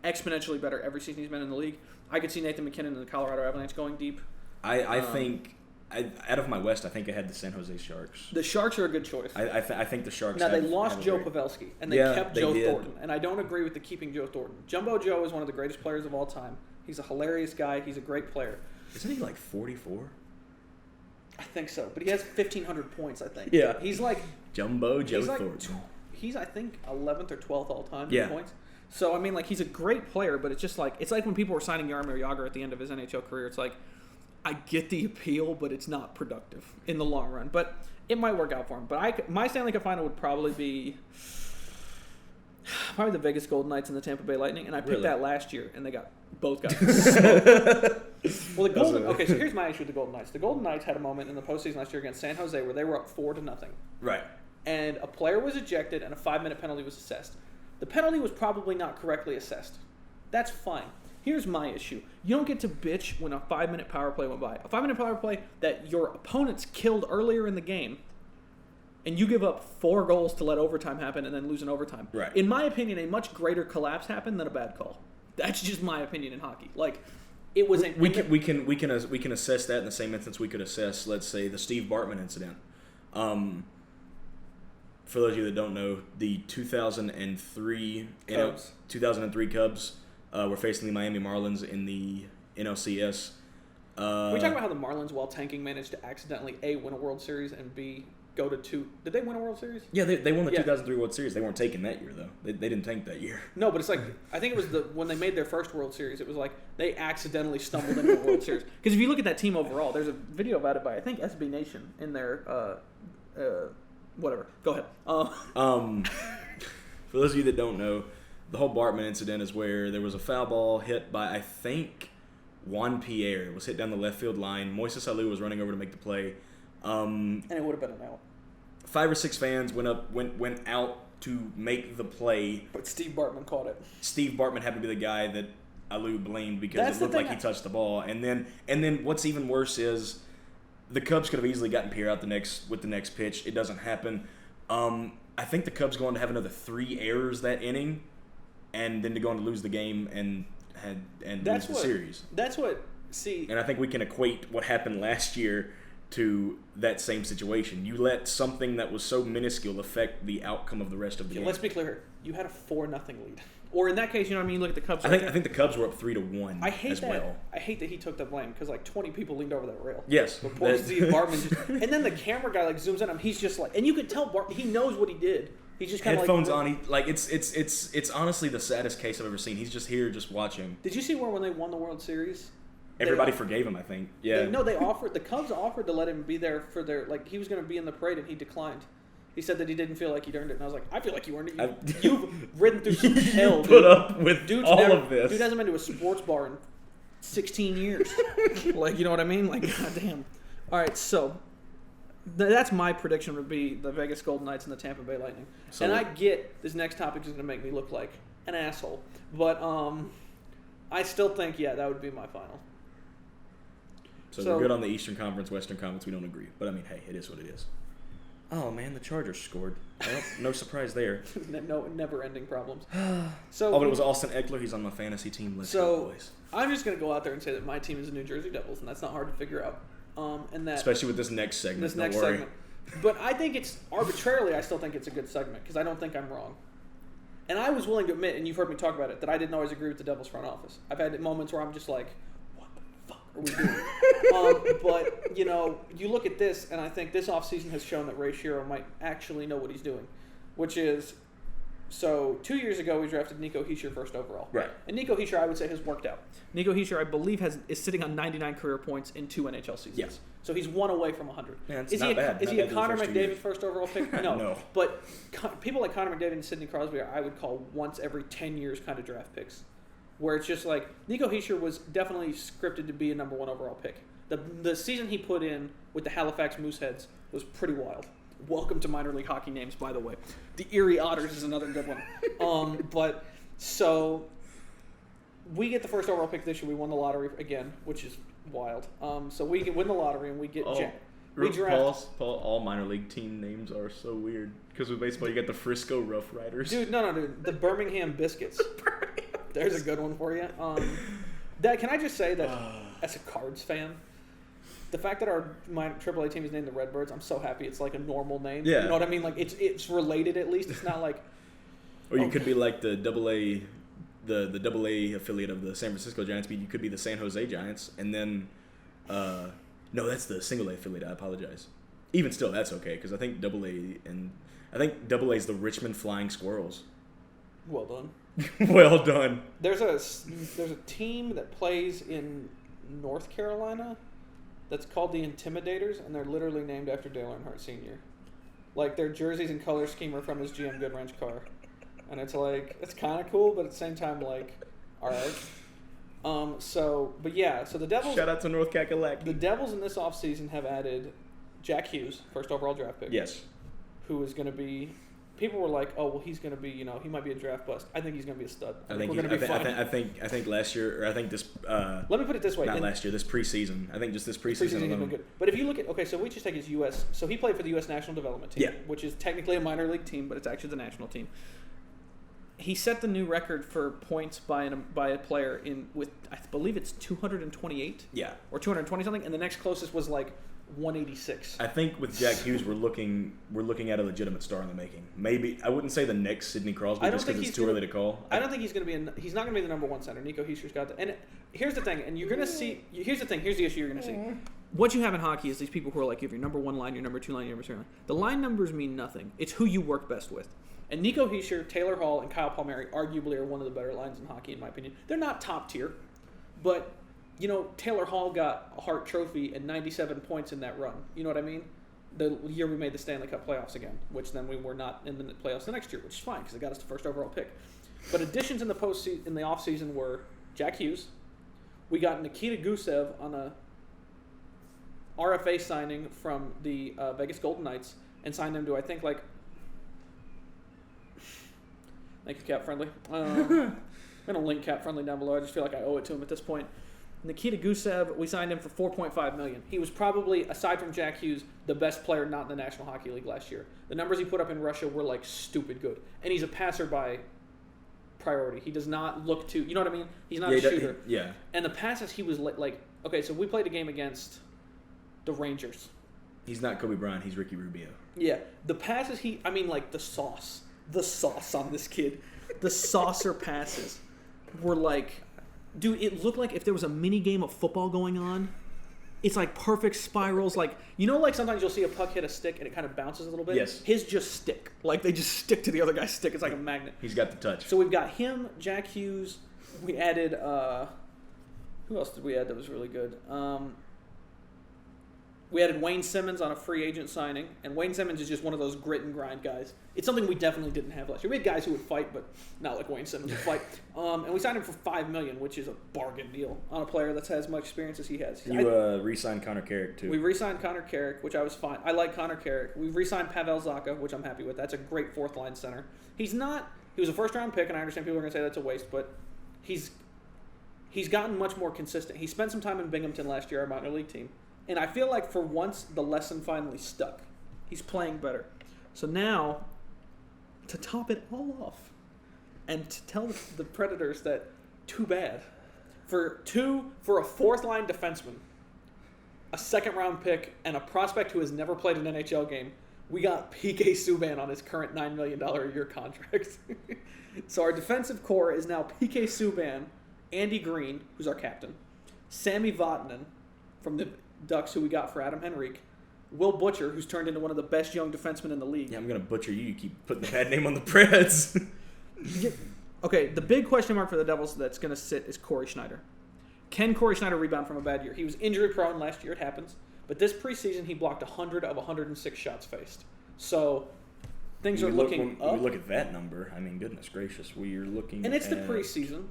exponentially better every season he's been in the league. I could see Nathan McKinnon and the Colorado Avalanche going deep.
I think, out of my West, I think I had the San Jose Sharks.
The Sharks are a good choice.
I think the Sharks.
Now they lost Joe Pavelski and they kept Joe Thornton, and I don't agree with the keeping Joe Thornton. Jumbo Joe is one of the greatest players of all time. He's a hilarious guy. He's a great player.
Isn't he like 44?
I think so, but he has 1,500 points, I think.
Yeah.
He's like
Jumbo Joe Thornton.
He's, I think, 11th or 12th all time
in
points. So, I mean, he's a great player, but it's just it's like when people were signing Jaromir Jagr at the end of his NHL career. It's like, I get the appeal, but it's not productive in the long run. But it might work out for him. But my Stanley Cup final would probably be the Vegas Golden Knights and the Tampa Bay Lightning, and I picked that last year, and they both got Well, so here's my issue with the Golden Knights. The Golden Knights had a moment in the postseason last year against San Jose where they were up 4-0.
Right.
And a player was ejected, and a 5-minute penalty was assessed. The penalty was probably not correctly assessed. That's fine. Here's my issue. You don't get to bitch when a 5-minute power play went by. A 5-minute power play that your opponents killed earlier in the game, and you give up 4 goals to let overtime happen and then lose in overtime.
Right.
In my opinion, a much greater collapse happened than a bad call. That's just my opinion in hockey. It was
we can assess that in the same instance we could assess, let's say, the Steve Bartman incident. For those of you that don't know, the 2003 Cubs were facing the Miami Marlins in the NLCS.
Are we talking about how the Marlins, while tanking, managed to accidentally A, win a World Series, and B, go to 2? Did they win a World Series?
Yeah, they won the 2003 World Series. They weren't taking that year, though. They didn't tank that year.
No, but it's I think it was when they made their first World Series, it was they accidentally stumbled into a World Series. Because if you look at that team overall, there's a video about it by, I think, SB Nation in their, whatever. Go ahead.
For those of you that don't know, the whole Bartman incident is where there was a foul ball hit by, I think, Juan Pierre. It was hit down the left field line. Moises Alou was running over to make the play.
And it would have been an out.
5 or 6 fans went out to make the play.
But Steve Bartman caught it.
Steve Bartman happened to be the guy that Alou blamed because it looked like he touched the ball. And then what's even worse is the Cubs could have easily gotten Pierre out with the next pitch. It doesn't happen. I think the Cubs go on to have another 3 errors that inning, and then to go on to lose the game and lose the series.
That's what. See,
and I think we can equate what happened last year to that same situation. You let something that was so minuscule affect the outcome of the rest of the game.
Let's be clear. You had a 4-0 lead. Or in that case, you know what I mean? Look at the Cubs.
I think the Cubs were up 3-1
I hate
as
that.
well.
I hate that he took the blame because like 20 people leaned over that rail.
Yes.
But poor Steve Bartman and then the camera guy like zooms in on him. He's just like, and you could tell he knows what he did. He's just kind of
headphones
like,
on. It's honestly the saddest case I've ever seen. He's just here, just watching.
Did you see when they won the World Series?
Everybody forgave him, I think. Yeah.
The Cubs offered to let him be there for their he was going to be in the parade and he declined. He said that he didn't feel like he'd earned it, and I was like, I feel like you earned it. You've ridden through some hell.
Put up with of this.
Dude hasn't been to a sports bar in 16 years. Like, you know what I mean? Like, goddamn. All right, so that's my prediction would be the Vegas Golden Knights and the Tampa Bay Lightning. So, and I get this next topic is going to make me look like an asshole, but I still think that would be my final.
So we're good on the Eastern Conference, Western Conference. We don't agree, but I mean, hey, it is what it is. Oh man, the Chargers scored. Well, no surprise there.
No, never-ending problems.
So, but it was Austin Eckler. He's on my fantasy team. Let's go, boys.
I'm just gonna go out there and say that my team is the New Jersey Devils, and that's not hard to figure out. And that
especially with this next segment.
But I think it's arbitrarily. I still think it's a good segment because I don't think I'm wrong. And I was willing to admit, and you've heard me talk about it, that I didn't always agree with the Devils front office. I've had moments where I'm just like, are we doing? But, you look at this, and I think this offseason has shown that Ray Shero might actually know what he's doing, which is, so 2 years ago we drafted Nico Hischier first overall.
Right.
And Nico Hischier, I would say, has worked out. Nico Hischier, I believe, is sitting on 99 career points in 2 NHL seasons.
Yes.
So he's 1 away from 100.
Yeah, is he a
Connor McDavid first overall pick?
No.
But people like Connor McDavid and Sidney Crosby I would call once every 10 years kind of draft picks. Where it's just like, Nico Hischier was definitely scripted to be a number 1 overall pick. The season he put in with the Halifax Mooseheads was pretty wild. Welcome to minor league hockey names, by the way. The Erie Otters is another good one. But, so, we get the first overall pick this year. We won the lottery again, which is wild. So we win the lottery and we get we draft.
Paul, all minor league team names are so weird. Because with baseball, you get the Frisco Rough Riders.
Dude, dude. The Birmingham Biscuits. There's a good one for you. Can I just say that as a Cards fan, the fact that my AAA team is named the Redbirds, I'm so happy it's like a normal name.
Yeah.
You know what I mean? Like it's related at least. It's not like.
Or you could be like the AA, the AA affiliate of the San Francisco Giants. But you could be the San Jose Giants, and then, no, that's the single A affiliate. I apologize. Even still, that's okay because I think AA is the Richmond Flying Squirrels.
Well done.
Well done.
There's a team that plays in North Carolina that's called the Intimidators, and they're literally named after Dale Earnhardt Sr. Like, their jerseys and color scheme are from his GM Goodwrench car. And it's like, it's kind of cool, but at the same time, like, all right. So the Devils...
Shout out to North Kakalaki.
The Devils in this offseason have added Jack Hughes, first overall draft pick.
Yes.
Who is going to be... People were like, "Oh, well, he's going to be, he might be a draft bust." I think he's going to be a stud.
I think we're going to be fine. I think last year, or I think this.
Let me put it this way:
not last year, this preseason. I think just this preseason
alone. Good. But if you look at so we just take his U.S. So he played for the U.S. National Development Team, which is technically a minor league team, but it's actually the national team. He set the new record for points by a player with I believe it's 228.
Yeah. Or
220 something, and the next closest was like 186.
I think with Jack Hughes, we're looking at a legitimate star in the making. Maybe I wouldn't say the next Sidney Crosby just because it's too early to call.
I don't think he's going to be. He's not going to be the number 1 center. Nico Hischier's got that. And here's the thing. And you're going to see. Here's the thing. Here's the issue you're going to see. What you have in hockey is these people who are like, you have your number 1 line, your number 2 line, your number 3 line. The line numbers mean nothing. It's who you work best with. And Nico Hischier, Taylor Hall, and Kyle Palmieri arguably are one of the better lines in hockey, in my opinion. They're not top tier, but. Taylor Hall got a Hart Trophy and 97 points in that run. You know what I mean? The year we made the Stanley Cup playoffs again, which then we were not in the playoffs the next year, which is fine because it got us the first overall pick. But additions in the offseason were Jack Hughes. We got Nikita Gusev on a RFA signing from the Vegas Golden Knights and signed him to, I think, like... Thank you, Cap Friendly. I'm going to link Cap Friendly down below. I just feel like I owe it to him at this point. Nikita Gusev, we signed him for $4.5 million. He was probably, aside from Jack Hughes, the best player not in the National Hockey League last year. The numbers he put up in Russia were like stupid good, and he's a passer by priority. He does not look to, you know what I mean? He's not a shooter.
Yeah.
And the passes he was like, okay, so we played a game against the Rangers.
He's not Kobe Bryant. He's Ricky Rubio.
Yeah, the passes the sauce on this kid, the saucer passes were like, dude, it looked like if there was a mini game of football going on. It's like perfect spirals, like sometimes you'll see a puck hit a stick and it kind of bounces a little bit.
Yes.
His just stick, like they just stick to the other guy's stick. It's like a magnet.
He's got the touch.
So we've got him, Jack Hughes. We added who else did we add that was really good? We added Wayne Simmons on a free agent signing, and Wayne Simmons is just one of those grit and grind guys. It's something we definitely didn't have last year. We had guys who would fight, but not like Wayne Simmons would fight. And we signed him for $5 million, which is a bargain deal on a player that's as much experience as he has.
You re-signed Connor Carrick too.
We re-signed Connor Carrick, which I was fine. I like Connor Carrick. We've re-signed Pavel Zacha, which I'm happy with. That's a great fourth line center. He was a first round pick, and I understand people are going to say that's a waste, but he's gotten much more consistent. He spent some time in Binghamton last year, our minor league team. And I feel like for once, the lesson finally stuck. He's playing better. So now, to top it all off, and to tell the Predators that, too bad. For a fourth-line defenseman, a second-round pick, and a prospect who has never played an NHL game, we got PK Subban on his current $9 million a year contract. So our defensive core is now PK Subban, Andy Green, who's our captain, Sammy Vatanen from the Ducks, who we got for Adam Henrique, Will Butcher, who's turned into one of the best young defensemen in the league.
Yeah, I'm going to butcher you. You keep putting the bad name on the Preds.
Okay, the big question mark for the Devils that's going to sit is Corey Schneider. Can Corey Schneider rebound from a bad year? He was injury-prone last year. It happens. But this preseason, he blocked 100 of 106 shots faced. So things are looking up.
When we look at that number, I mean, goodness gracious, we are looking
and it's the preseason.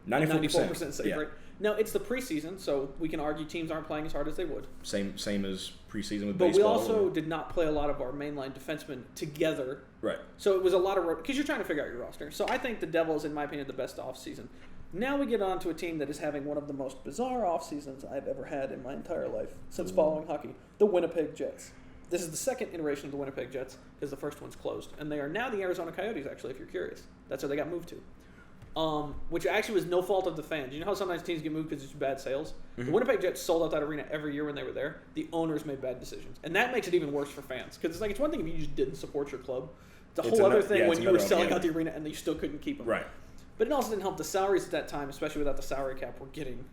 94%
save rate. Now, it's the preseason, so we can argue teams aren't playing as hard as they would.
Same as preseason with
but
baseball.
But we also did not play a lot of our mainline defensemen together.
Right.
So it was a lot of – because you're trying to figure out your roster. So I think the Devils, in my opinion, the best offseason. Now we get on to a team that is having one of the most bizarre off seasons I've ever had in my entire life since following hockey, the Winnipeg Jets. This is the second iteration of the Winnipeg Jets because the first one's closed. And they are now the Arizona Coyotes, actually, if you're curious. That's where they got moved to. Which actually was no fault of the fans. You know how sometimes teams get moved because it's bad sales? Mm-hmm. The Winnipeg Jets sold out that arena every year when they were there. The owners made bad decisions. And that makes it even worse for fans. Because it's one thing if you just didn't support your club. It's a whole other thing when you were selling out the arena and you still couldn't keep them.
Right.
But it also didn't help. The salaries at that time, especially without the salary cap, were getting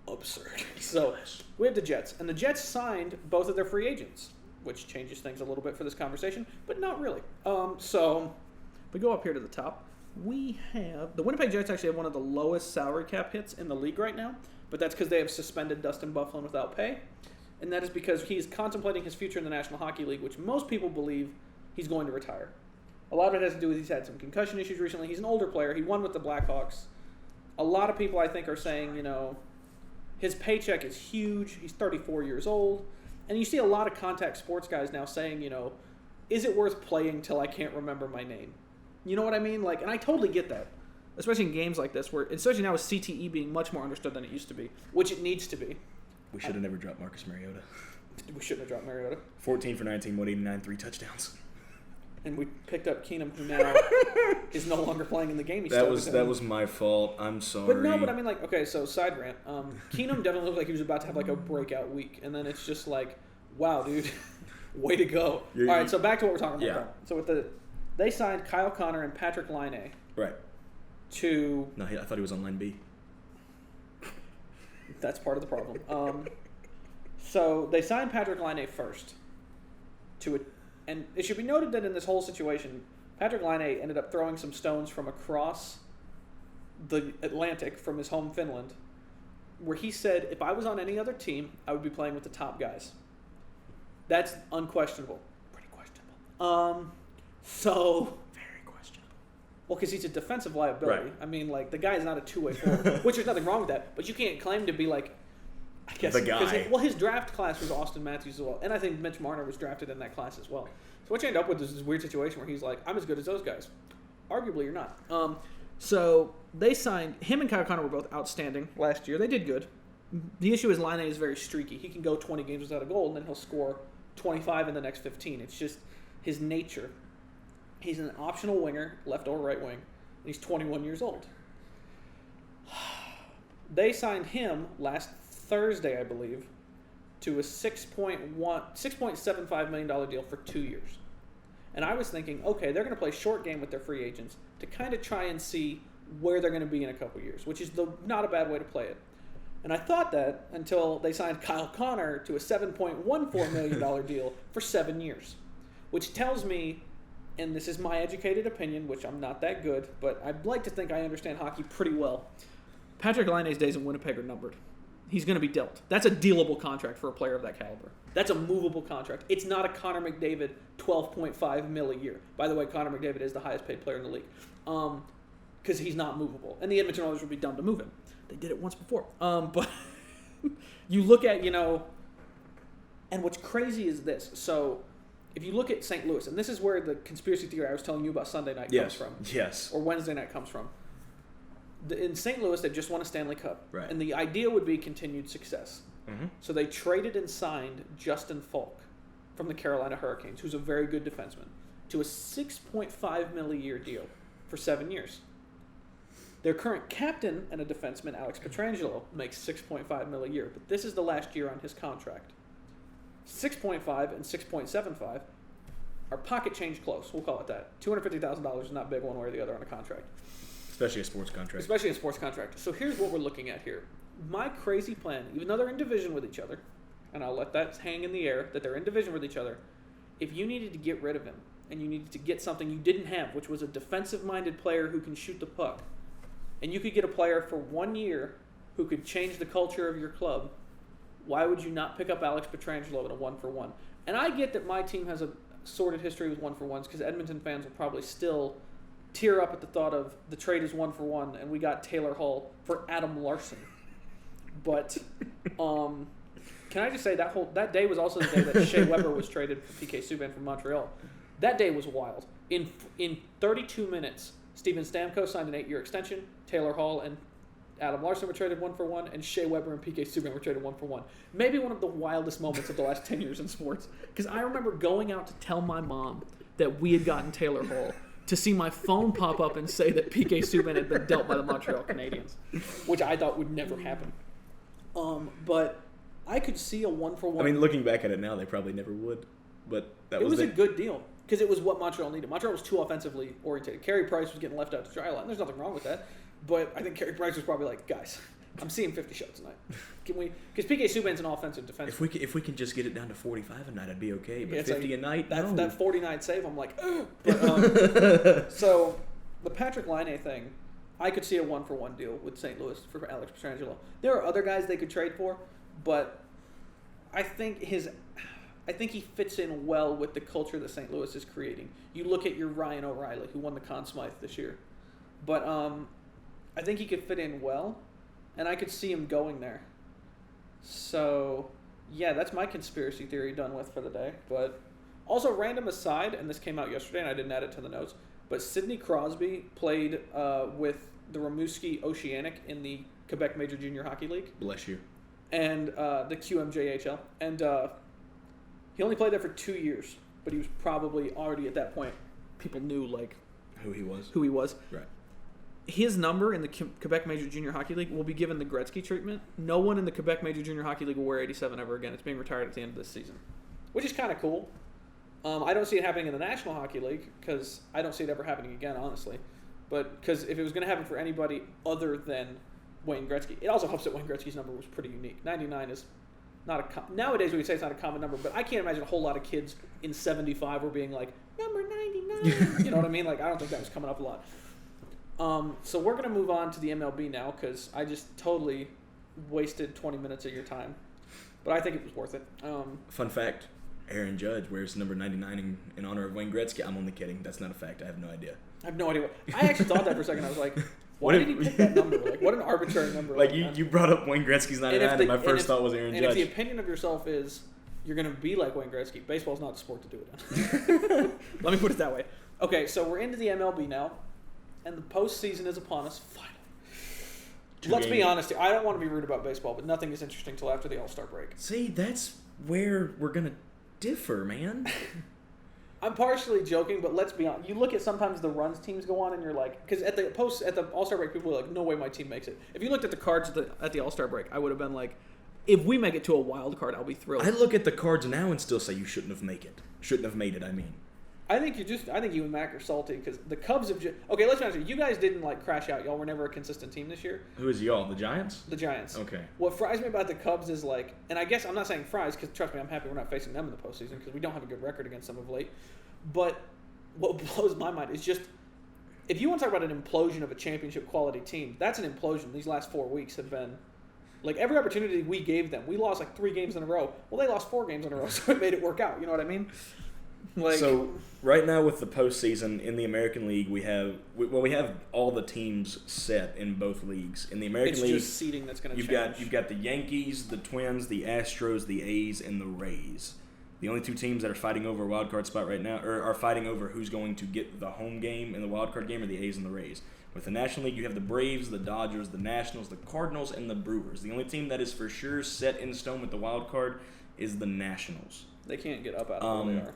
absurd. So we have the Jets. And the Jets signed both of their free agents, which changes things a little bit for this conversation, but not really. So we go up here to the top. We have the Winnipeg Jets actually have one of the lowest salary cap hits in the league right now, but that's because they have suspended Dustin Byfuglien without pay, and that is because he is contemplating his future in the National Hockey League, which most people believe he's going to retire. A lot of it has to do with he's had some concussion issues recently. He's an older player. He won with the Blackhawks. A lot of people, I think, are saying, his paycheck is huge. He's 34 years old, and you see a lot of contact sports guys now saying, is it worth playing till I can't remember my name? You know what I mean? And I totally get that, especially in games like this, where especially now with CTE being much more understood than it used to be, which it needs to be.
We should have never dropped Marcus Mariota.
We shouldn't have dropped Mariota.
14 for 19, 189, 3 touchdowns.
And we picked up Keenum, who now is no longer playing in the game.
That was my fault. I'm sorry.
But I mean, okay, so side rant. Keenum definitely looked like he was about to have a breakout week, and then it's just wow, dude, way to go. All right, so back to what we're talking about. Yeah. So they signed Kyle Connor and Patrick Laine.
Right. No, I thought he was on line B.
That's part of the problem. So they signed Patrick Laine first. And it should be noted that in this whole situation, Patrick Laine ended up throwing some stones from across the Atlantic from his home Finland, where he said, if I was on any other team, I would be playing with the top guys. That's unquestionable. Pretty questionable. Very questionable. Well, because he's a defensive liability.
Right.
I mean, the guy is not a two-way forward, which there's nothing wrong with that. But you can't claim to be I guess
the guy.
His draft class was Austin Matthews as well, and I think Mitch Marner was drafted in that class as well. So what you end up with is this weird situation where he's I'm as good as those guys. Arguably, you're not. So they signed him and Kyle Connor were both outstanding last year. They did good. The issue is Laine is very streaky. He can go 20 games without a goal, and then he'll score 25 in the next 15. It's just his nature. He's an optional winger, left or right wing, and he's 21 years old. They signed him last Thursday, I believe, to a $6.75 million deal for 2 years. And I was thinking, okay, they're going to play short game with their free agents to kind of try and see where they're going to be in a couple years, which is not a bad way to play it. And I thought that until they signed Kyle Connor to a $7.14 million deal for 7 years, which tells me, and this is my educated opinion, which I'm not that good, but I'd like to think I understand hockey pretty well. Patrick Laine's days in Winnipeg are numbered. He's going to be dealt. That's a dealable contract for a player of that caliber. That's a movable contract. It's not a Connor McDavid $12.5 million a year. By the way, Connor McDavid is the highest paid player in the league because he's not movable. And the Edmonton Oilers would be dumb to move him. They did it once before. But you look at, and what's crazy is this. So if you look at St. Louis, and this is where the conspiracy theory I was telling you about Sunday night comes from.
Yes.
Or Wednesday night comes from. In St. Louis, they just won a Stanley Cup.
Right.
And the idea would be continued success.
Mm-hmm.
So they traded and signed Justin Falk from the Carolina Hurricanes, who's a very good defenseman, to a $6.5 million a year deal for 7 years. Their current captain and a defenseman, Alex Pietrangelo, makes $6.5 million a year, but this is the last year on his contract. 6.5 and 6.75 are pocket change close. We'll call it that. $250,000 is not big one way or the other on a contract.
Especially a sports contract.
Especially a sports contract. So here's what we're looking at here. My crazy plan, even though they're in division with each other, and I'll let that hang in the air, that they're in division with each other, if you needed to get rid of him, and you needed to get something you didn't have, which was a defensive-minded player who can shoot the puck, and you could get a player for 1 year who could change the culture of your club, why would you not pick up Alex Pietrangelo in a 1-for-1? And I get that my team has a sordid history with 1-for-1s because Edmonton fans will probably still tear up at the thought of the trade is 1-for-1 and we got Taylor Hall for Adam Larson. But can I just say that day was also the day that Shea Weber was traded for PK Subban from Montreal. That day was wild. In 32 minutes, Steven Stamkos signed an 8-year extension. Taylor Hall and Adam Larson were traded 1-for-1, and Shea Weber and PK Subban were traded 1-for-1. Maybe one of the wildest moments of the last 10 years in sports. Because I remember going out to tell my mom that we had gotten Taylor Hall, to see my phone pop up and say that PK Subban had been dealt by the Montreal Canadiens, which I thought would never happen. But I could see a 1-for-1.
I mean, looking back at it now, they probably never would. But
it was a good deal because it was what Montreal needed. Montreal was too offensively oriented. Carey Price was getting left out to dry a lot, and there's nothing wrong with that. But I think Carey Price was probably like, guys, I'm seeing 50 shots tonight. Can we? Because PK Subban's an offensive defense.
If we can just get it down to 45 a night, I'd be okay. But 50 a night,
that 40-night save, I'm like, ugh. But, so the Patrick Laine thing, I could see a 1-for-1 deal with St. Louis for Alex Pietrangelo. There are other guys they could trade for, but I think he fits in well with the culture that St. Louis is creating. You look at your Ryan O'Reilly, who won the Conn Smythe this year, but I think he could fit in well, and I could see him going there. So, yeah, that's my conspiracy theory done with for the day. But also, random aside, and this came out yesterday, and I didn't add it to the notes, but Sidney Crosby played with the Rimouski Oceanic in the Quebec Major Junior Hockey League.
Bless you.
And the QMJHL. And he only played there for 2 years, but he was probably already at that point, people knew, like,
who he was.
Right. His number in the Quebec Major Junior Hockey League will be given the Gretzky treatment. No one in the Quebec Major Junior Hockey League will wear 87 ever again. It's being retired at the end of this season, which is kind of cool. I don't see it happening in the National Hockey League because I don't see it ever happening again, honestly. But because if it was going to happen for anybody other than Wayne Gretzky, it also helps that Wayne Gretzky's number was pretty unique. 99 is not a nowadays we would say it's not a common number, but I can't imagine a whole lot of kids in 75 were being like number 99. You know what I mean? Like I don't think that was coming up a lot. So we're going to move on to the MLB now because I just totally wasted 20 minutes of your time. But I think it was worth it.
Fun fact, Aaron Judge wears number 99 in honor of Wayne Gretzky. I'm only kidding. That's not a fact. I have no idea.
I have no idea. I actually thought that for a second. I was like, why did he pick that number? Like, what an arbitrary number.
Like you brouut up Wayne Gretzky's 99 and my first thought was Aaron Judge.
And if the opinion of yourself is you're going to be like Wayne Gretzky, baseball's not the sport to do it in. Let me put it that way. Okay, so we're into the MLB now. And the postseason is upon us, finally. Let's be honest here. I don't want to be rude about baseball, but nothing is interesting until after the All-Star break.
See, that's where we're going to differ, man.
I'm partially joking, but let's be honest. You look at sometimes the runs teams go on, and you're like, because at the All-Star break, people are like, no way my team makes it. If you looked at the cards at the All-Star break, I would have been like, if we make it to a wild card, I'll be thrilled.
I look at the Cards now and still say you shouldn't have made it. Shouldn't have made it. I mean.
I think you and Mac are salty because the Cubs have just... Okay, let's be honest with you. You guys didn't, crash out. Y'all were never a consistent team this year.
Who is y'all? The Giants?
The Giants.
Okay.
What fries me about the Cubs is, and I guess I'm not saying fries because, trust me, I'm happy we're not facing them in the postseason because we don't have a good record against them of late. But what blows my mind is just... If you want to talk about an implosion of a championship-quality team, that's an implosion. These last 4 weeks have been... every opportunity we gave them, we lost, 3 games in a row. Well, they lost 4 games in a row, so it made it work out. You know what I mean?
So right now with the postseason in the American League, we have all the teams set in both leagues. In the American League,
it's just seeding that's going to change.
You've got the Yankees, the Twins, the Astros, the A's, and the Rays. The only 2 teams that are fighting over a wild card spot right now, or are fighting over who's going to get the home game in the wild card game, are the A's and the Rays. With the National League, you have the Braves, the Dodgers, the Nationals, the Cardinals, and the Brewers. The only team that is for sure set in stone with the wild card is the Nationals.
They can't get up out of where they are.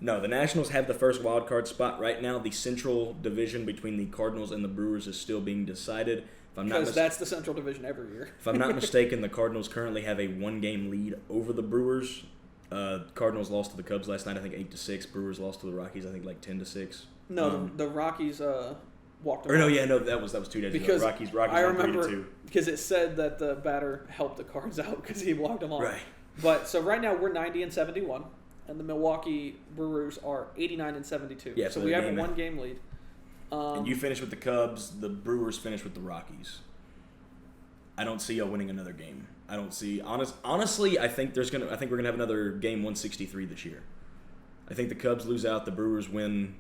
No, the Nationals have the first wild card spot right now. The Central Division between the Cardinals and the Brewers is still being decided.
Because that's the Central Division every year.
If I'm not mistaken, the Cardinals currently have a 1-game lead over the Brewers. Cardinals lost to the Cubs last night, I think 8-6. Brewers lost to the Rockies, I think 10-6.
No, the Rockies walked
away. That was 2 days
because
ago. Rockies
I remember
3-2.
Because it said that the batter helped the Cards out because he walked them off.
Right.
But so right now we're 90-71. And the Milwaukee Brewers are 89-72.
Yeah,
so we have a 1-game lead.
And you finish with the Cubs. The Brewers finish with the Rockies. I don't see y'all winning another game. I don't see honestly. I think we're gonna have another game 163 this year. I think the Cubs lose out. The Brewers win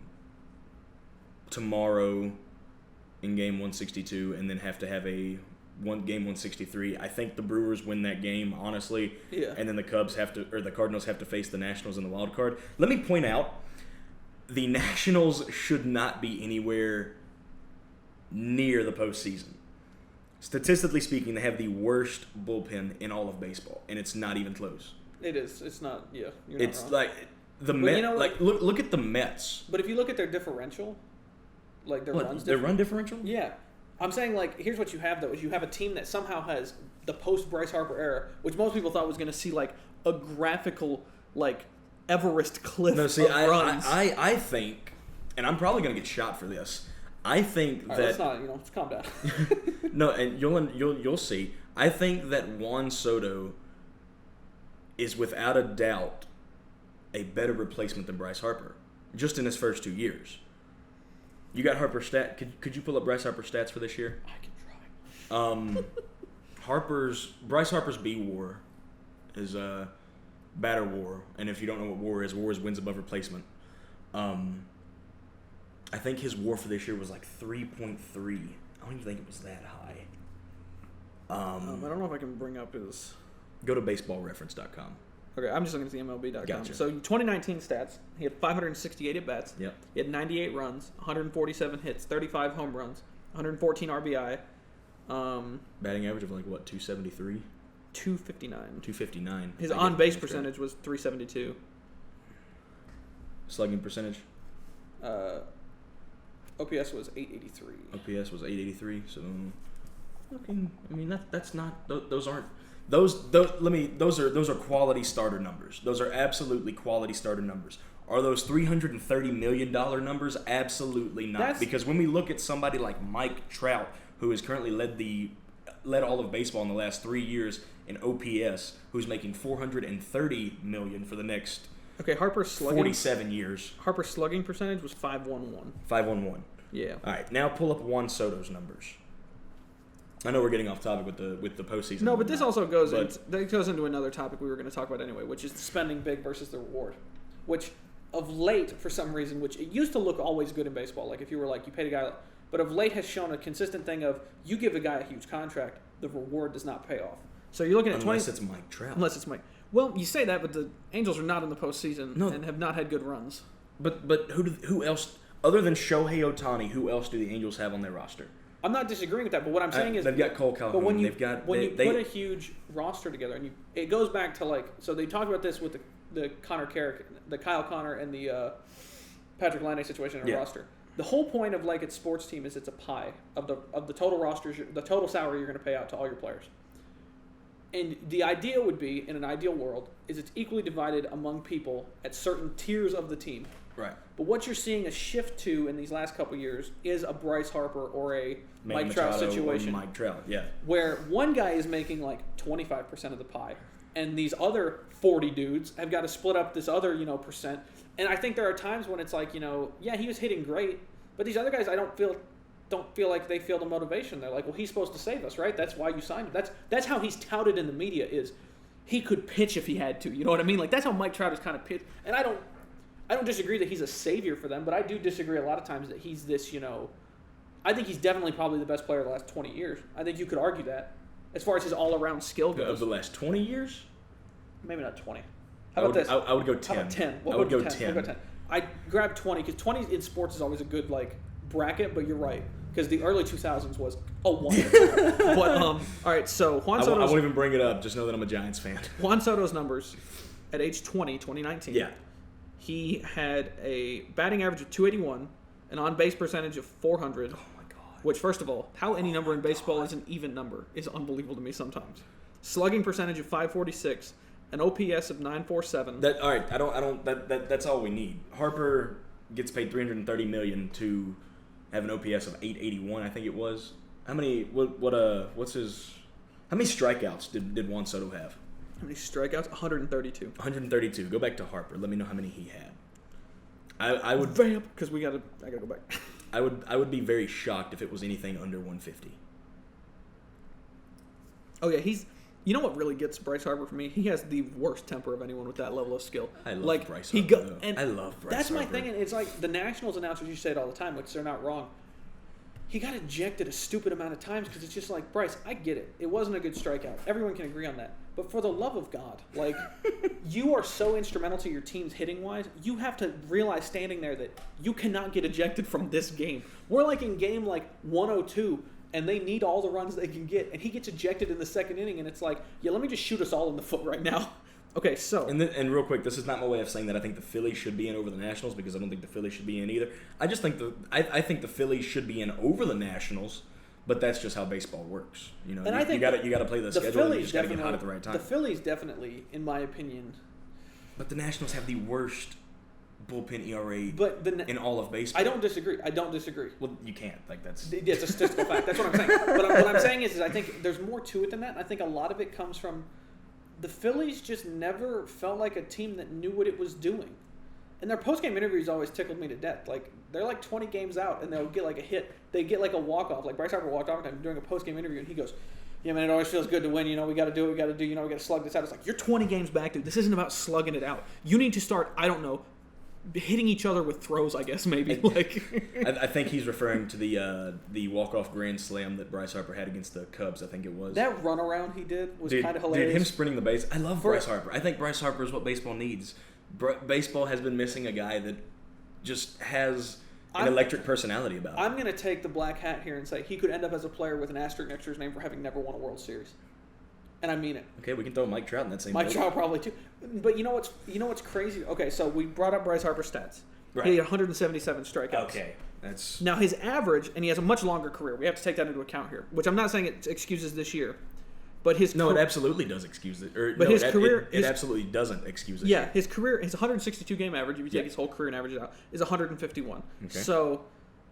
tomorrow in game 162, and then have to have a game 163. I think the Brewers win that game, honestly.
Yeah.
And then the Cardinals have to face the Nationals in the wild card. Let me point out, the Nationals should not be anywhere near the postseason. Statistically speaking, they have the worst bullpen in all of baseball, and it's not even close.
It is. It's not. Yeah. You're
it's
not wrong.
the Mets. Look at the Mets.
But if you look at their differential,
their run differential.
Yeah. I'm saying, here's what you have, though, is you have a team that somehow has the post-Bryce Harper era, which most people thought was going to see, a graphical, Everest cliff of runs.
I think, and I'm probably going to get shot for this, I think that...
let's not, let's calm down.
No, and you'll see. I think that Juan Soto is, without a doubt, a better replacement than Bryce Harper, just in his first 2 years. You got Harper's stat. Could you pull up Bryce Harper's stats for this year?
I can
try. Bryce Harper's B WAR is batter WAR, and if you don't know what WAR is wins above replacement. I think his WAR for this year was 3.3. I don't even think it was that high.
I don't know if I can bring up his.
Go to baseballreference.com.
Okay, I'm just looking at the MLB.com.
Gotcha.
So 2019 stats, he had 568 at-bats.
Yep.
He had 98 runs, 147 hits, 35 home runs, 114 RBI.
Batting average of 273?
259.
259.
His on-base percentage was 372.
Slugging percentage?
OPS was 883.
OPS was 883, so... Okay, I mean, that's not... Those aren't... Those are quality starter numbers. Those are absolutely quality starter numbers. Are those $330 million numbers? Absolutely not. Because when we look at somebody like Mike Trout, who has currently led all of baseball in the last 3 years in OPS, who's making $430 million for the next
Harper's slugging
47 years.
Harper's slugging percentage was 5.11.
5.11.
Yeah.
All right, now pull up Juan Soto's numbers. I know we're getting off topic with the postseason.
No, but this also goes into another topic we were going to talk about anyway, which is the spending big versus the reward. Which, of late, for some reason, which it used to look always good in baseball, if you were you paid a guy, but of late has shown a consistent thing of you give a guy a huge contract, the reward does not pay off. So you're looking at
unless it's Mike Trout.
Unless it's Mike. Well, you say that, but the Angels are not in the postseason and have not had good runs.
But who else other than Shohei Ohtani? Who else do the Angels have on their roster?
I'm not disagreeing with that, but what I'm saying is
they've got Cole Calhoun.
But when you
put
a huge roster together, and it goes back to so they talked about this with the Connor Carrick, the Kyle Connor, and the Patrick Laine situation in a roster. The whole point of a sports team is it's a pie of the total rosters, the total salary you're going to pay out to all your players. And the idea would be, in an ideal world, is it's equally divided among people at certain tiers of the team.
Right.
But what you're seeing a shift to in these last couple of years is a Bryce Harper or a
Manny
Mike Trout
Machado
situation.
or Mike Trout, yeah.
Where one guy is making like 25% of the pie, and these other 40 dudes have got to split up this other, percent. And I think there are times when it's like, yeah, he was hitting great, but these other guys, I don't feel like they feel the motivation. They're like, well, he's supposed to save us, right? That's why you signed him. That's how he's touted in the media, is he could pitch if he had to. You know what I mean? Like, that's how Mike Trout is kind of pitched. And I don't disagree that he's a savior for them, but I do disagree a lot of times that he's this, I think he's definitely probably the best player of the last 20 years. I think you could argue that as far as his all-around skill goes.
Of the last 20 years?
Maybe not 20. How about this?
I would go 10.
How about 10?
I would go 10.
We'll go 10. I grabbed 20 because 20 in sports is always a good bracket, but you're right. Because the early 2000s was a wonder. But, all right, so Juan Soto's...
I won't even bring it up. Just know that I'm a Giants fan.
Juan Soto's numbers at age 2019.
Yeah.
He had a batting average of 281, an on-base percentage of 400.
Oh, my God.
Which, first of all, how any number in baseball is an even number is unbelievable to me sometimes. Slugging percentage of 546, an OPS of 947.
All right, that's all we need. Harper gets paid $330 million to have an OPS of 881, I think it was. How many strikeouts did Juan Soto have?
How many strikeouts? 132.
132. Go back to Harper. Let me know how many he had. I would
vamp because I gotta go back.
I would be very shocked if it was anything under 150.
Oh yeah, you know what really gets Bryce Harper for me? He has the worst temper of anyone with that level of skill.
I love Bryce Harper. I love Bryce
That's
Harper.
my thing, and it's like the Nationals announcers, you say it all the time, which they're not wrong. He got ejected a stupid amount of times because it's just like, Bryce, I get it. It wasn't a good strikeout. Everyone can agree on that. But for the love of God, you are so instrumental to your team's hitting-wise, you have to realize standing there that you cannot get ejected from this game. We're in game 102, and they need all the runs they can get, and he gets ejected in the second inning, and it's like, yeah, let me just shoot us all in the foot right now. Okay, so...
And real quick, this is not my way of saying that I think the Phillies should be in over the Nationals, because I don't think the Phillies should be in either. I just think I think the Phillies should be in over the Nationals, but that's just how baseball works. And I think you got to play the schedule, and you just got to get hot at the right time.
The Phillies definitely, in my opinion...
But the Nationals have the worst bullpen ERA in all of baseball.
I don't disagree.
Well, you can't. That's...
It's a statistical fact. That's what I'm saying. But what I'm saying is I think there's more to it than that. I think a lot of it comes from... The Phillies just never felt like a team that knew what it was doing. And their post-game interviews always tickled me to death. They're 20 games out, and they'll get a hit. They get a walk-off. Bryce Harper walked off during a post-game interview, and he goes, yeah, man, it always feels good to win. We got to do what we got to do. We got to slug this out. It's like, you're 20 games back, dude. This isn't about slugging it out. You need to start, I don't know, hitting each other with throws, I guess, maybe.
I think he's referring to the walk-off grand slam that Bryce Harper had against the Cubs, I think it was.
That runaround he did was kind of hilarious.
Dude, him sprinting the base. I love Bryce Harper. I think Bryce Harper is what baseball needs. Baseball has been missing a guy that just has an electric personality about him.
I'm going to take the black hat here and say he could end up as a player with an asterisk next to his name for having never won a World Series. And I mean it.
Okay, we can throw Mike Trout in that same
Mike Trout probably too. But you know what's crazy? Okay, so we brought up Bryce Harper's stats.
Right.
He had 177 strikeouts.
Okay, that's...
Now his average, and he has a much longer career. We have to take that into account here, which I'm not saying it excuses this year. But his
it absolutely does excuse it. It absolutely doesn't excuse it.
Yeah, his 162 game average, if you take his whole career and average it out, is 151. Okay. So,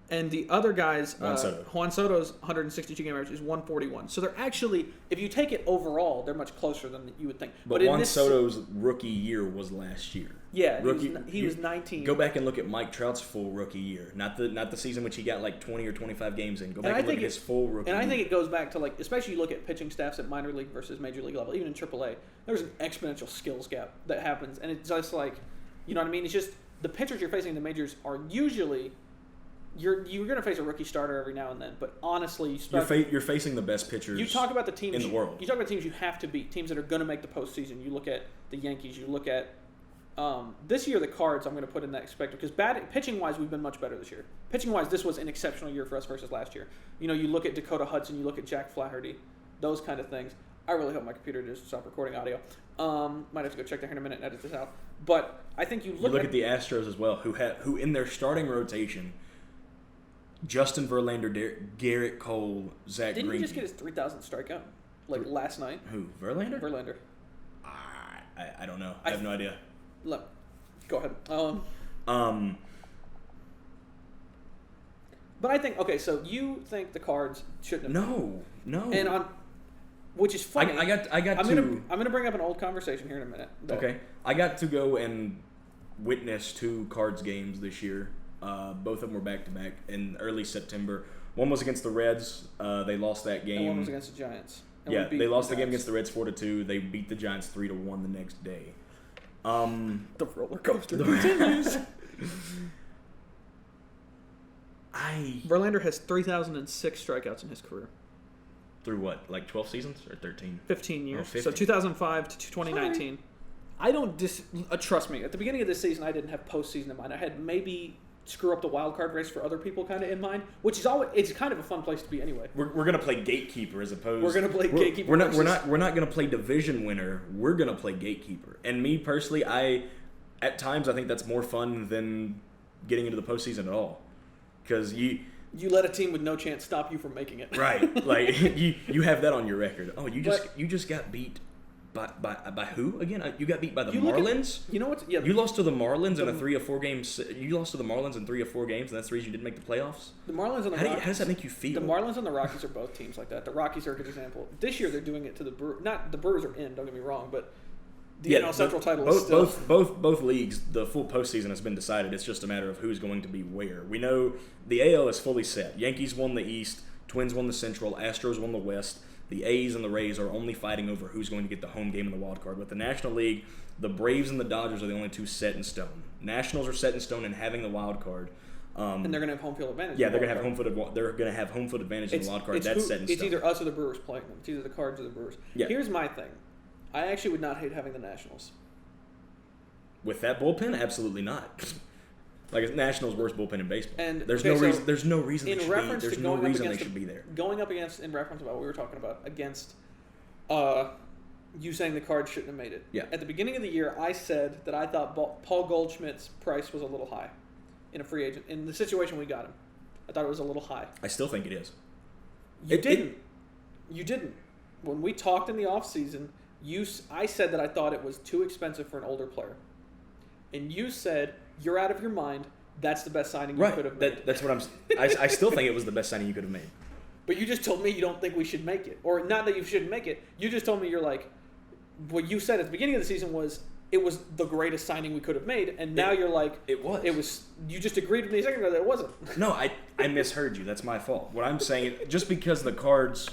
and the other guys, Juan Soto's 162 game average is 141. So they're actually, if you take it overall, they're much closer than you would think.
But Juan Soto's rookie year was last year.
Yeah, he was 19.
Go back and look at Mike Trout's full rookie year, not the season which he got 20 or 25 games in. Go back and look at his full rookie year.
And I think it goes back to especially you look at pitching staffs at minor league versus major league level, even in AAA. There's an exponential skills gap that happens, and it's just you know what I mean? It's just the pitchers you're facing in the majors are usually. You're going to face a rookie starter every now and then, but honestly,
you're facing the best pitchers.
You talk about the teams
in the world.
You talk about teams you have to beat, teams that are going to make the postseason. You look at the Yankees. You look at this year the Cards. I'm going to put in that perspective because pitching wise, we've been much better this year. Pitching wise, this was an exceptional year for us versus last year. You look at Dakota Hudson, you look at Jack Flaherty, those kind of things. I really hope my computer just stop recording audio. Might have to go check that here in a minute and edit this out. But I think you look
at the Astros as well, who in their starting rotation. Justin Verlander, Garrett Cole, Zach Greinke.
Didn't he just get his 3,000th strikeout? like last night.
Who? Verlander?
Verlander.
I don't know. I have no idea.
Look, go ahead. But I think so you think the Cards shouldn't have?
No.
And which is funny.
I'm
gonna bring up an old conversation here in a minute.
Okay. I got to go and witness 2 Cards games this year. Both of them were back to back in early September. One was against the Reds. They lost that game.
And one was against the Giants.
Yeah, they lost the game against the Reds 4-2. They beat the Giants 3-1 the next day.
The roller coaster continues. Verlander has 3,006 strikeouts in his career.
Through what, like 12 seasons or 13?
15 years.
15.
So 2005 to 2019. Sorry. I don't trust me. At the beginning of this season, I didn't have postseason in mind. I had maybe screw up the wild card race for other people kind of in mind, which is it's kind of a fun place to be anyway.
We're gonna play gatekeeper as opposed.
We're gonna play gatekeeper.
We're not gonna play division winner. We're gonna play gatekeeper. And me personally, at times I think that's more fun than getting into the postseason at all, because you
let a team with no chance stop you from making it.
Right, like you have that on your record. Oh, you just got beat. By who again? You got beat by the Marlins.
You know what? Yeah,
you lost to the Marlins in a 3 or 4 games. You lost to the Marlins in 3 or 4 games, and that's the reason you didn't make the playoffs.
The Marlins and the Rockies.
How does that make you feel?
The Marlins and the Rockies are both teams like that. The Rockies are a good example. This year they're doing it to the Brewers. Not the Brewers are in. Don't get me wrong, but the NL Central title is still.
Both leagues, the full postseason has been decided. It's just a matter of who's going to be where. We know the AL is fully set. Yankees won the East. Twins won the Central. Astros won the West. The A's and the Rays are only fighting over who's going to get the home game in the wild card. With the National League, the Braves and the Dodgers are the only 2 set in stone. Nationals are set in stone in having the wild card.
And they're going to have home field advantage.
Yeah, they're going to have home field advantage in the wild card. That's set in stone.
It's either us or the Brewers playing them. It's either the Cards or the Brewers. Yeah. Here's my thing. I actually would not hate having the Nationals.
With that bullpen, absolutely not. Like, it's Nationals' worst bullpen in baseball.
And
there's no reason they should be there.
Going up against, in reference about what we were talking about, against you saying the Cards shouldn't have made it.
Yeah.
At the beginning of the year, I said that I thought Paul Goldschmidt's price was a little high in a free agent. In the situation we got him, I thought it was a little high.
I still think it is.
You didn't. When we talked in the offseason, I said that I thought it was too expensive for an older player. And you said, you're out of your mind. That's the best signing you could have made.
That's what I still think it was the best signing you could have made.
But you just told me you don't think we should make it. Or not that you shouldn't make it. You just told me you're like, what you said at the beginning of the season was, it was the greatest signing we could have made. And now you're like,
it was.
You just agreed with me a second ago that it wasn't.
No, I misheard you. That's my fault. What I'm saying, just because the Cards...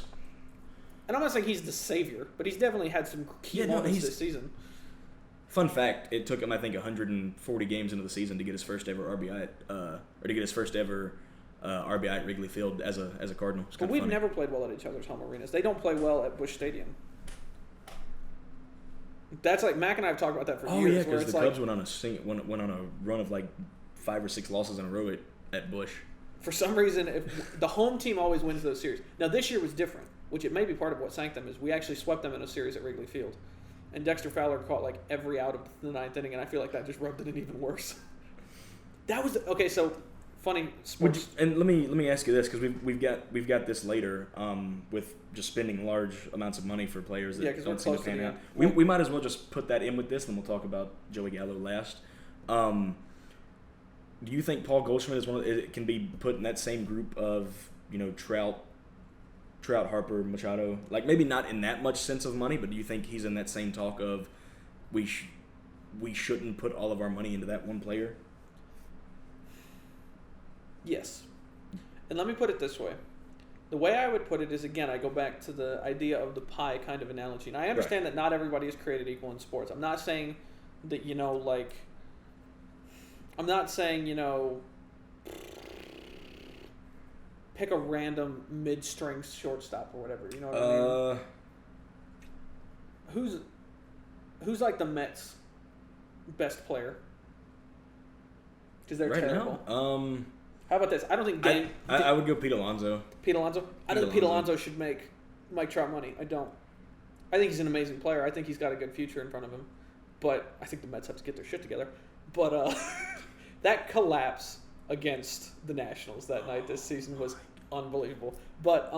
And I'm not saying he's the savior, but he's definitely had some key moments this season.
Fun fact: it took him, I think, 140 games into the season to get his first ever RBI, or to get his first ever RBI at Wrigley Field as a Cardinal.
But we've never played well at each other's home arenas. They don't play well at Busch Stadium. That's like Mac and I have talked about that for years.
Oh yeah, because the Cubs went on a run of like 5 or 6 losses in a row at Busch.
For some reason, if the home team always wins those series. Now this year was different, which it may be part of what sank them is we actually swept them in a series at Wrigley Field. And Dexter Fowler caught like every out of the 9th inning, and I feel like that just rubbed it in even worse. That was okay. So funny sports.
And let me ask you this, because we've got this later with just spending large amounts of money for players that don't seem to pan out. We might as well just put that in with this, and then we'll talk about Joey Gallo last. Do you think Paul Goldschmidt can be put in that same group of Trout, Harper, Machado, like maybe not in that much sense of money, but do you think he's in that same talk of we shouldn't put all of our money into that one player?
Yes. And let me put it this way. The way I would put it is, again, I go back to the idea of the pie kind of analogy. And I understand that not everybody is created equal in sports. I'm not saying that, I'm not saying, pick a random mid-string shortstop or whatever. You know what I mean? Who's like the Mets' best player? Because they're terrible.
Now,
how about this? I don't think
I would go Pete Alonso.
Pete Alonso? I don't think Pete Alonso should make Mike Trout money. I don't. I think he's an amazing player. I think he's got a good future in front of him. But I think the Mets have to get their shit together. But that collapse against the Nationals that night this season was unbelievable. But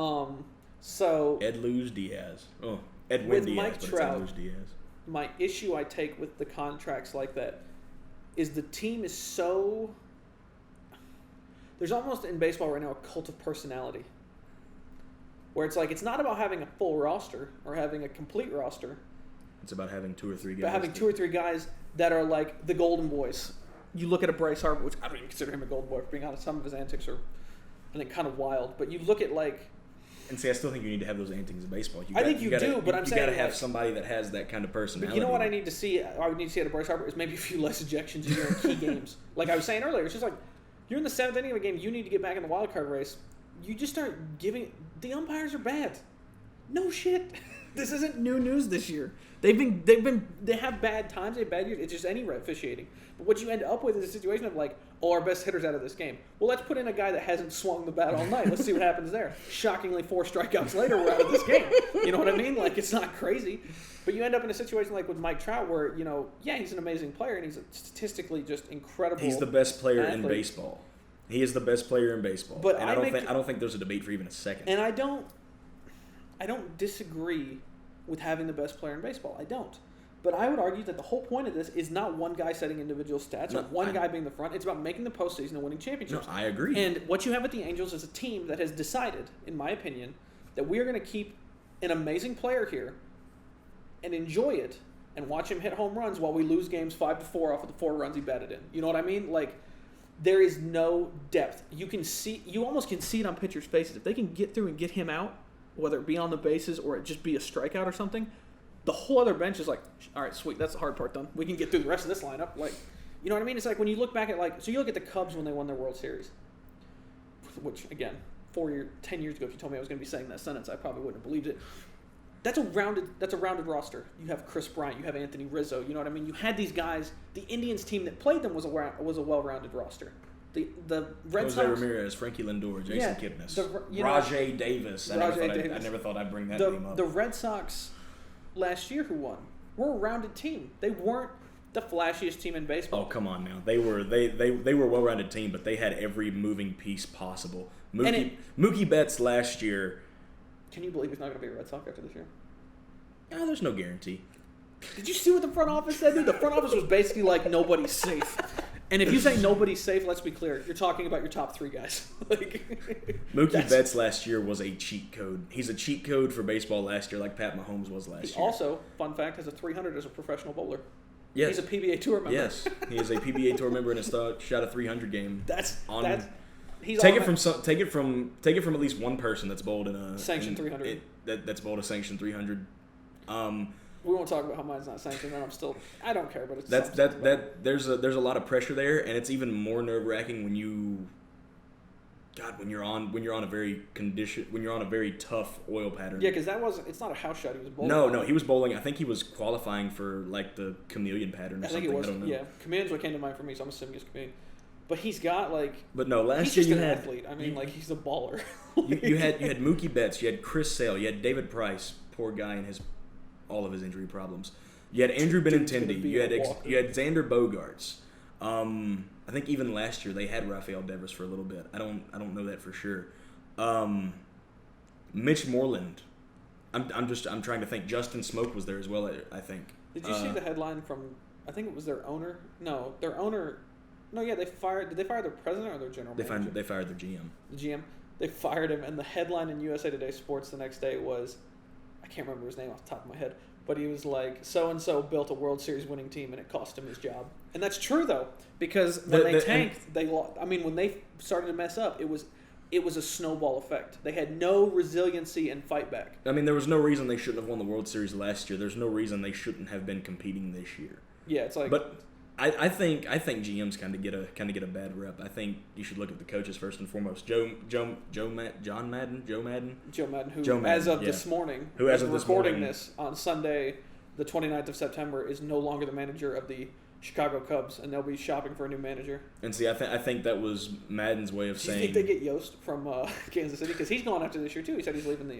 So
Edluz Diaz. Oh, Edwin
with
Diaz,
Mike
but
Trout,
it's Edluz Diaz.
my issue I take with the contracts like that is the team is so. There's almost in baseball right now a cult of personality, where it's like it's not about having a full roster or having a complete roster.
It's about having 2 or 3 guys.
But having 2 or 3 guys that are like the golden boys. You look at a Bryce Harper, which I don't even consider him a golden boy, for being honest. Some of his antics are, I think, kind of wild. But you look at like.
And see, I still think you need to have those antics in baseball.
I think you do, but I'm saying
you got to have
like,
somebody that has that kind of personality.
But you know what I need to see? I would need to see out of Bryce Harper is maybe a few less ejections during key games. Like I was saying earlier, it's just like you're in the 7th inning of a game. You need to get back in the wild card race. You just start giving the umpires are bad. No shit. This isn't new news this year. They have bad times, they have bad years. It's just any officiating. But what you end up with is a situation of like, oh, our best hitter's out of this game. Well, let's put in a guy that hasn't swung the bat all night. Let's see what happens there. Shockingly, 4 strikeouts later, we're out of this game. You know what I mean? Like, it's not crazy. But you end up in a situation like with Mike Trout where, you know, yeah, he's an amazing player and he's statistically just incredible.
He's the best player
athlete.
in baseball. He is the best player in baseball.
But
and I don't think there's a debate for even a second.
And I don't disagree with having the best player in baseball. I don't. But I would argue that the whole point of this is not one guy setting individual stats or one guy being the front. It's about making the postseason and winning championships.
No, I agree.
And what you have with the Angels is a team that has decided, in my opinion, that we are going to keep an amazing player here and enjoy it and watch him hit home runs while we lose games 5-4 off of the 4 runs he batted in. You know what I mean? Like, there is no depth. You almost can see it on pitchers' faces. If they can get through and get him out, whether it be on the bases or it just be a strikeout or something, the whole other bench is like, all right, sweet, that's the hard part done. We can get through the rest of this lineup. Like, you know what I mean? It's like when you look back at so you look at the Cubs when they won their World Series, which again, 10 years ago, if you told me I was going to be saying that sentence, I probably wouldn't have believed it. That's a rounded roster. You have Chris Bryant, you have Anthony Rizzo. You know what I mean? You had these guys. The Indians team that played them was a well-rounded roster. The Red
Jose
Sox,
Ramirez, Frankie Lindor, Jason Kipnis,
Rajai
Davis. I never thought I'd bring that name up.
The Red Sox last year, who won, were a rounded team. They weren't the flashiest team in baseball.
Oh, come on now. They were a well-rounded team, but they had every moving piece possible. Mookie Betts last year.
Can you believe he's not going to be a Red Sox after this year?
No, there's no guarantee.
Did you see what the front office said, dude? The front office was basically like, nobody's safe. And if you say nobody's safe, let's be clear, you're talking about your top 3 guys.
Mookie Betts last year was a cheat code. He's a cheat code for baseball last year, like Pat Mahomes was last year.
Also, fun fact, has a 300 as a professional bowler.
Yes.
He's a PBA Tour member.
Yes, he is a PBA Tour member and shot a 300 game. Take it from at least one person that's bowled in a
sanctioned 300.
That's bowled a sanctioned 300.
We won't talk about how mine's not sanctioned, and I don't care, but it's
there's a lot of pressure there, and it's even more nerve-wracking when you're on a very tough oil pattern.
Yeah, because it's not a house shot he was bowling.
No, he was bowling. I think he was qualifying for like the chameleon pattern or something.
I think it was.
I don't know.
Yeah, chameleon's what came to mind for me, so I'm assuming it's chameleon. But he's got
But no, last
year
you
an
had
athlete. I mean, he's a baller.
you had Mookie Betts, you had Chris Sale, you had David Price, poor guy and all of his injury problems. You had Andrew Benintendi, you had Xander Bogaerts. I think even last year they had Rafael Devers for a little bit. I don't know that for sure. Mitch Moreland. I'm trying to think. Justin Smoke was there as well, I think.
Did you see the headline from? I think it was their owner. No, their owner. No, yeah, they fired. Did they fire their president or their general manager?
They fired their GM.
The GM. They fired him, and the headline in USA Today Sports the next day was, I can't remember his name off the top of my head, but he was like, so and so built a World Series winning team, and it cost him his job. And that's true though, because when they tanked, they lost. I mean, when they started to mess up, it was a snowball effect. They had no resiliency and fight back.
I mean, there was no reason they shouldn't have won the World Series last year. There's no reason they shouldn't have been competing this year.
Yeah, it's like.
But I think GMs kind of get a bad rep. I think you should look at the coaches first and foremost. Joe Madden, who
as of this morning,
recording
this on Sunday, the 29th of September, is no longer the manager of the Chicago Cubs, and they'll be shopping for a new manager.
And see, I think that was Madden's way of saying.
Do you think they get Yost from Kansas City? Because he's gone after this year too. He said he's leaving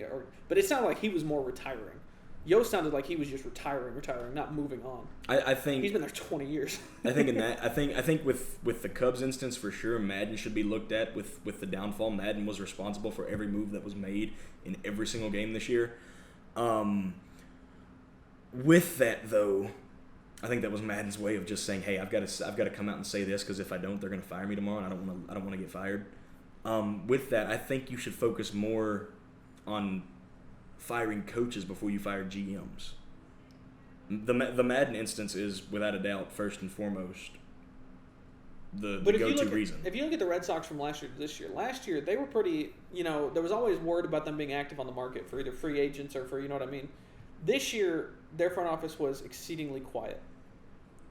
but it sounded like he was more retiring. Yo sounded like he was just retiring, not moving on.
I think
he's been there 20 years.
I think with the Cubs instance for sure, Madden should be looked at with the downfall. Madden was responsible for every move that was made in every single game this year. With that though, I think that was Madden's way of just saying, "Hey, I've got to come out and say this because if I don't, they're going to fire me tomorrow, and I don't want to get fired." With that, I think you should focus more on firing coaches before you fire GMs. The Madden instance is without a doubt first and foremost the go-to reason.
If you look at the Red Sox from last year to this year, last year they were pretty. There was always word about them being active on the market for either free agents or for what I mean. This year, their front office was exceedingly quiet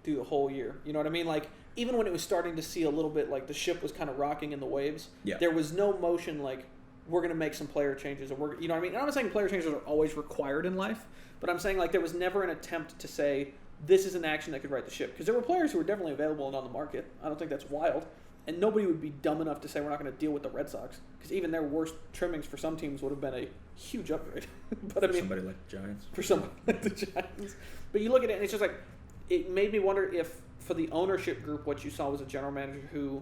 through the whole year. You know what I mean? Like, even when it was starting to see a little bit like the ship was kind of rocking in the waves, there was no motion like, we're going to make some player changes. Or you know what I mean? And I'm not saying player changes are always required in life, but I'm saying like there was never an attempt to say, this is an action that could right the ship. Because there were players who were definitely available and on the market. I don't think that's wild. And nobody would be dumb enough to say we're not going to deal with the Red Sox. Because even their worst trimmings for some teams would have been a huge upgrade.
But for somebody like the Giants.
For somebody like the Giants. But you look at it and it's just like, it made me wonder if for the ownership group what you saw was a general manager who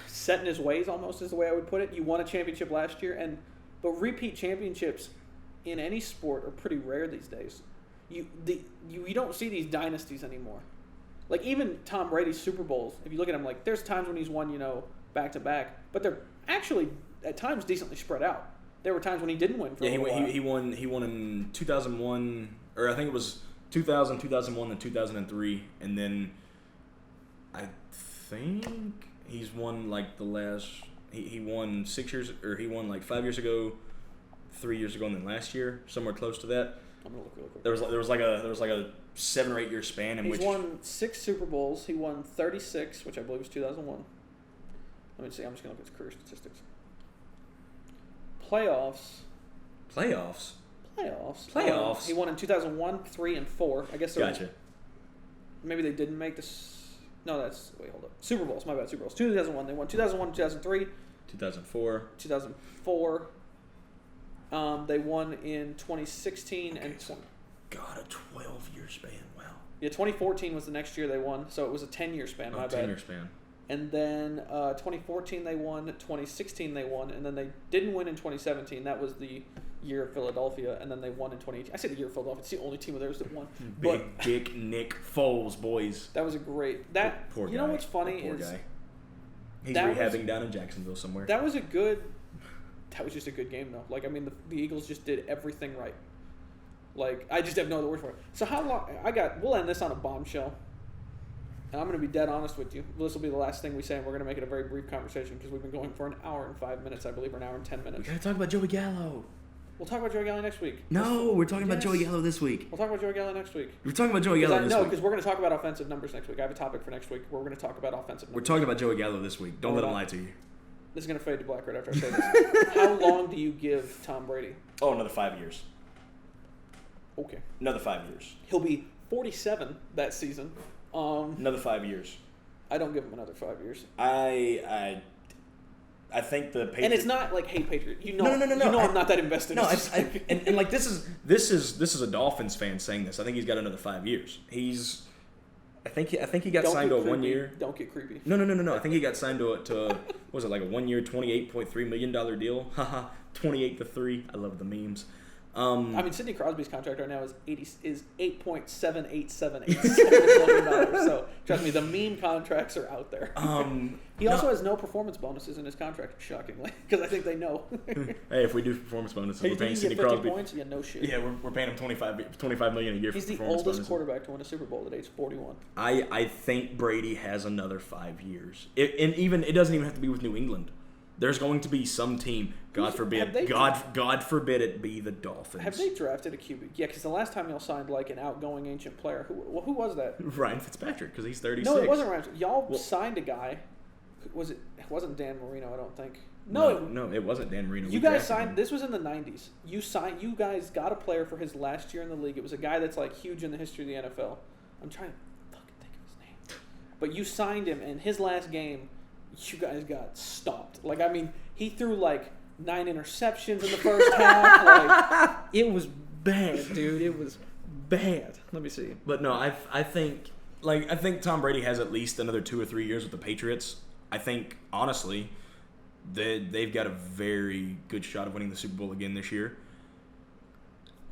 set in his ways almost is the way I would put it. You won a championship last year, but repeat championships in any sport are pretty rare these days. You don't see these dynasties anymore. Like even Tom Brady's Super Bowls, if you look at him, like there's times when he's won, back to back, but they're actually at times decently spread out. There were times when he didn't win.
He won in 2001, or I think it was 2000, 2001, and 2003, and then I think he's won like the last. He won 6 years, or he won like 5 years ago, 3 years ago, and then last year, somewhere close to that.
I'm gonna look real quick.
There was like a 7 or 8 year span in which
he's won 6 Super Bowls. He won 36, which I believe was 2001. Let me see. I'm just gonna look at his career statistics. Playoffs. He won in 2001, 3, and 4. I guess.
Gotcha.
Maybe they didn't make this. No, that's wait. Hold up. Super Bowls. My bad. Super Bowls. 2001. They won 2001, 2003,
2004.
2004. They won in 2016 and 20.
God, a 12-year span. Wow.
Yeah, 2014 was the next year they won, so it was a 10-year span. My bad.
10-year span.
And then 2014 they won, 2016 they won, and then they didn't win in 2017. That was the year of Philadelphia, and then they won in 2018. I say the year of Philadelphia. It's the only team of theirs that won.
Big Dick Nick Foles, boys.
That was a great.
Poor guy.
You know what's funny
Poor
is
guy. He's rehabbing down in Jacksonville somewhere.
That was just a good game though. Like I mean, the Eagles just did everything right. Like I just have no other word for it. So how long? We'll end this on a bombshell. And I'm going to be dead honest with you. This will be the last thing we say, and we're going to make it a very brief conversation because we've been going for an hour and 5 minutes, I believe, or an hour and 10 minutes.
We got to talk about Joey Gallo.
We'll talk about Joey Gallo next week.
No, we're talking about Joey Gallo this week.
We'll talk about Joey Gallo next week.
We're talking about Joey Gallo this week.
No, because we're going to talk about offensive numbers next week. I have a topic for next week where we're going to talk about offensive numbers.
We're talking about Joey Gallo this week. Don't let him lie to you.
This is going to fade to black right after I say this. How long do you give Tom Brady?
Oh, another 5 years.
Okay.
Another 5 years.
He'll be 47 that season.
Another 5 years.
I don't give him another 5 years.
I think the Patriots,
and it's not like, hey, Patriot,
no.
I'm not that invested.
No, and like this is a Dolphins fan saying this. I think he's got another 5 years. I think he got signed to a 1 year.
Don't get creepy.
No. I think he got signed to what was it, like a 1 year, $28.3 million deal? Haha, 28-3. I love the memes.
I mean, Sidney Crosby's contract right now is $8.787787 million. So trust me, the meme contracts are out there. He also has no performance bonuses in his contract, shockingly, because I think they know.
Hey, if we do performance bonuses, we're paying Sidney Crosby. Points?
Yeah, no shit.
Yeah, we're paying him $25 million a year.
He's
for
the
performance
oldest
bonuses.
quarterback to win a Super Bowl at age 41.
I think Brady has another 5 years. It doesn't even have to be with New England. There's going to be some team, God forbid it be the Dolphins.
Have they drafted a QB? Yeah, because the last time y'all signed like an outgoing ancient player, who was that?
Ryan Fitzpatrick, because he's 36.
No, it wasn't Ryan. Y'all signed a guy. It wasn't Dan Marino, I don't think. No,
it wasn't Dan Marino.
You guys signed. This was in the 90s. You guys got a player for his last year in the league. It was a guy that's like huge in the history of the NFL. I'm trying to fucking think of his name. But you signed him, and his last game, you guys got stopped. Like, I mean, he threw like 9 interceptions in the first half. Like, it was bad, dude. It was bad. Let me see.
But no, I think Tom Brady has at least another 2 or 3 years with the Patriots. I think honestly, they've got a very good shot of winning the Super Bowl again this year.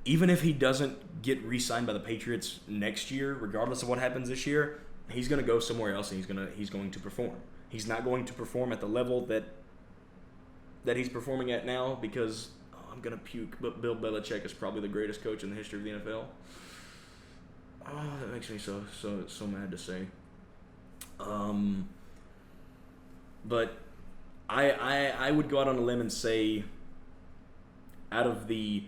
Even if he doesn't get re-signed by the Patriots next year, regardless of what happens this year, he's going to go somewhere else and he's going to perform. He's not going to perform at the level that he's performing at now because I'm going to puke, but Bill Belichick is probably the greatest coach in the history of the NFL. Oh, that makes me so mad to say. But I would go out on a limb and say out of the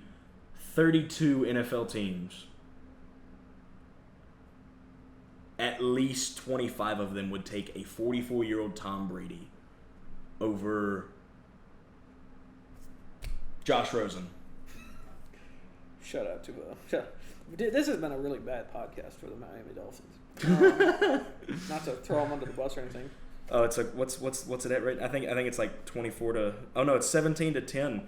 32 NFL teams, at least 25 of them would take a 44-year-old Tom Brady over Josh Rosen.
Shout out to this has been a really bad podcast for the Miami Dolphins. Not to throw them under the bus or anything.
Oh, it's like what's it at right? I think it's like 24 to. Oh no, it's 17-10.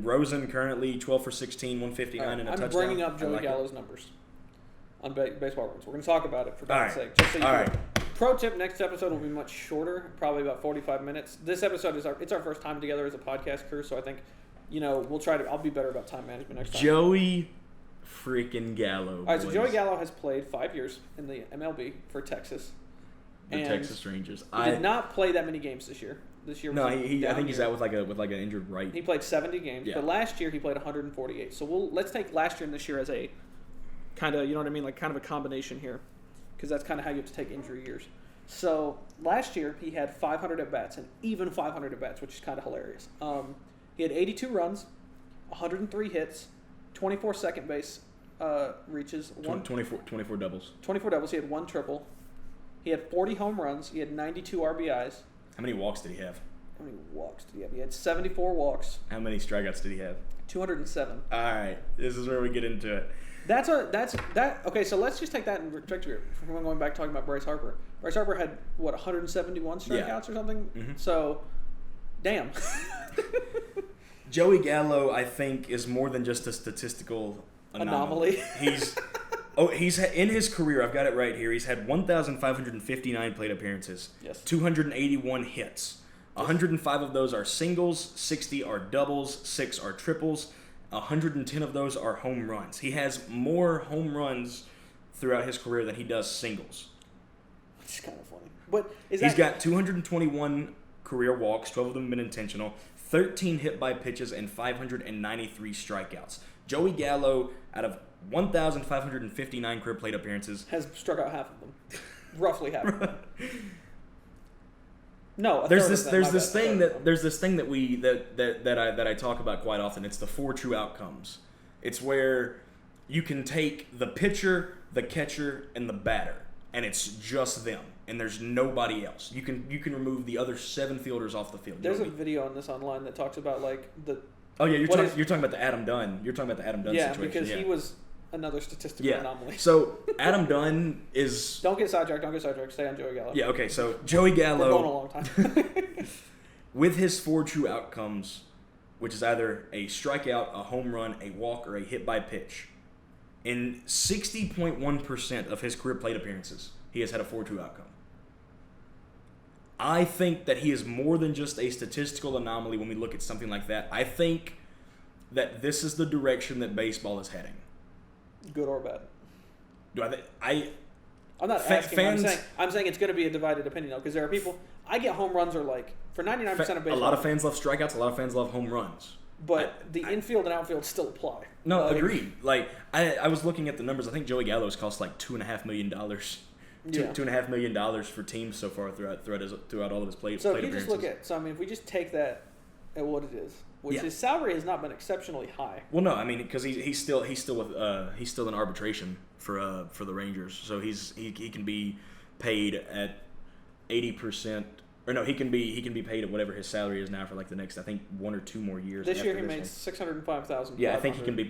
Rosen currently 12 for 16, 159 and a touchdown.
I'm bringing up Joey Gallo's numbers on baseball runs. We're going to talk about it for God's sake. Just so you know. Pro tip: next episode will be much shorter, probably about 45 minutes. This episode is our first time together as a podcast crew, so I think we'll try to. I'll be better about time management next time.
Joey freaking Gallo.
All right, so Joey Gallo has played 5 years in the MLB for Texas.
The Texas Rangers.
He did not play that many games this year. This year was
I think he's out with an injured right.
He played 70 games, but last year he played 148. So let's take last year and this year as a kind of, you know what I mean, like kind of a combination here, because that's kind of how you have to take injury years. So last year he had 500 at bats, and even 500 at bats, which is kind of hilarious. He had 82 runs, 103 hits, 24 second base reaches,
24 doubles.
24 doubles. He had 1 triple. He had 40 home runs. He had 92 RBIs.
How many walks did he have?
How many walks did he have? He had 74 walks.
How many strikeouts did he have?
207.
All right, this is where we get into it.
Okay, so let's just take that and from going back talking about Bryce Harper. Bryce Harper had 171 strikeouts or something. Mm-hmm. So, damn.
Joey Gallo, I think, is more than just a statistical anomaly. He's in his career, I've got it right here, he's had 1,559 plate appearances, 281 hits. 105 of those are singles, 60 are doubles, 6 are triples, 110 of those are home runs. He has more home runs throughout his career than he does singles.
It's kind of funny. But
he's got 221 career walks, 12 of them have been intentional, 13 hit by pitches, and 593 strikeouts. Joey Gallo, out of 1,559 career plate appearances,
has struck out half of them, roughly half of them. No,
there's this thing that I talk about quite often. It's the 4 true outcomes. It's where you can take the pitcher, the catcher, and the batter, and it's just them, and there's nobody else. You can remove the other 7 fielders off the field.
There's a video on this online that talks about like the.
Oh yeah, you're talking about the Adam Dunn. You're talking about the Adam Dunn situation.
Because he was another statistical anomaly.
So Adam Dunn is.
Don't get sidetracked. Stay on Joey Gallo.
Yeah. Okay. So Joey Gallo.
We're going a long time.
With his 4 true outcomes, which is either a strikeout, a home run, a walk, or a hit by pitch, in 60.1% of his career plate appearances, he has had a 4 true outcome. I think that he is more than just a statistical anomaly when we look at something like that. I think that this is the direction that baseball is heading.
Good or bad?
I'm
not asking. I'm saying it's going to be a divided opinion, though, because there are people. I get home runs are like for 99% of baseball.
A lot of fans love strikeouts. A lot of fans love home runs.
But the infield and outfield still apply.
No, agreed. Like I was looking at the numbers. I think Joey Gallo's cost like $2.5 million. $2.5 million for teams so far throughout all of his plate.
So if you just look at, if we just take that at what it is, which his salary has not been exceptionally high.
Well, no, I mean because he's still in arbitration for the Rangers, so he can be paid at 80%. Or no, he can be paid at whatever his salary is now for like the next 1 or 2 more years.
This year he made $605,000.
Yeah, I think he can be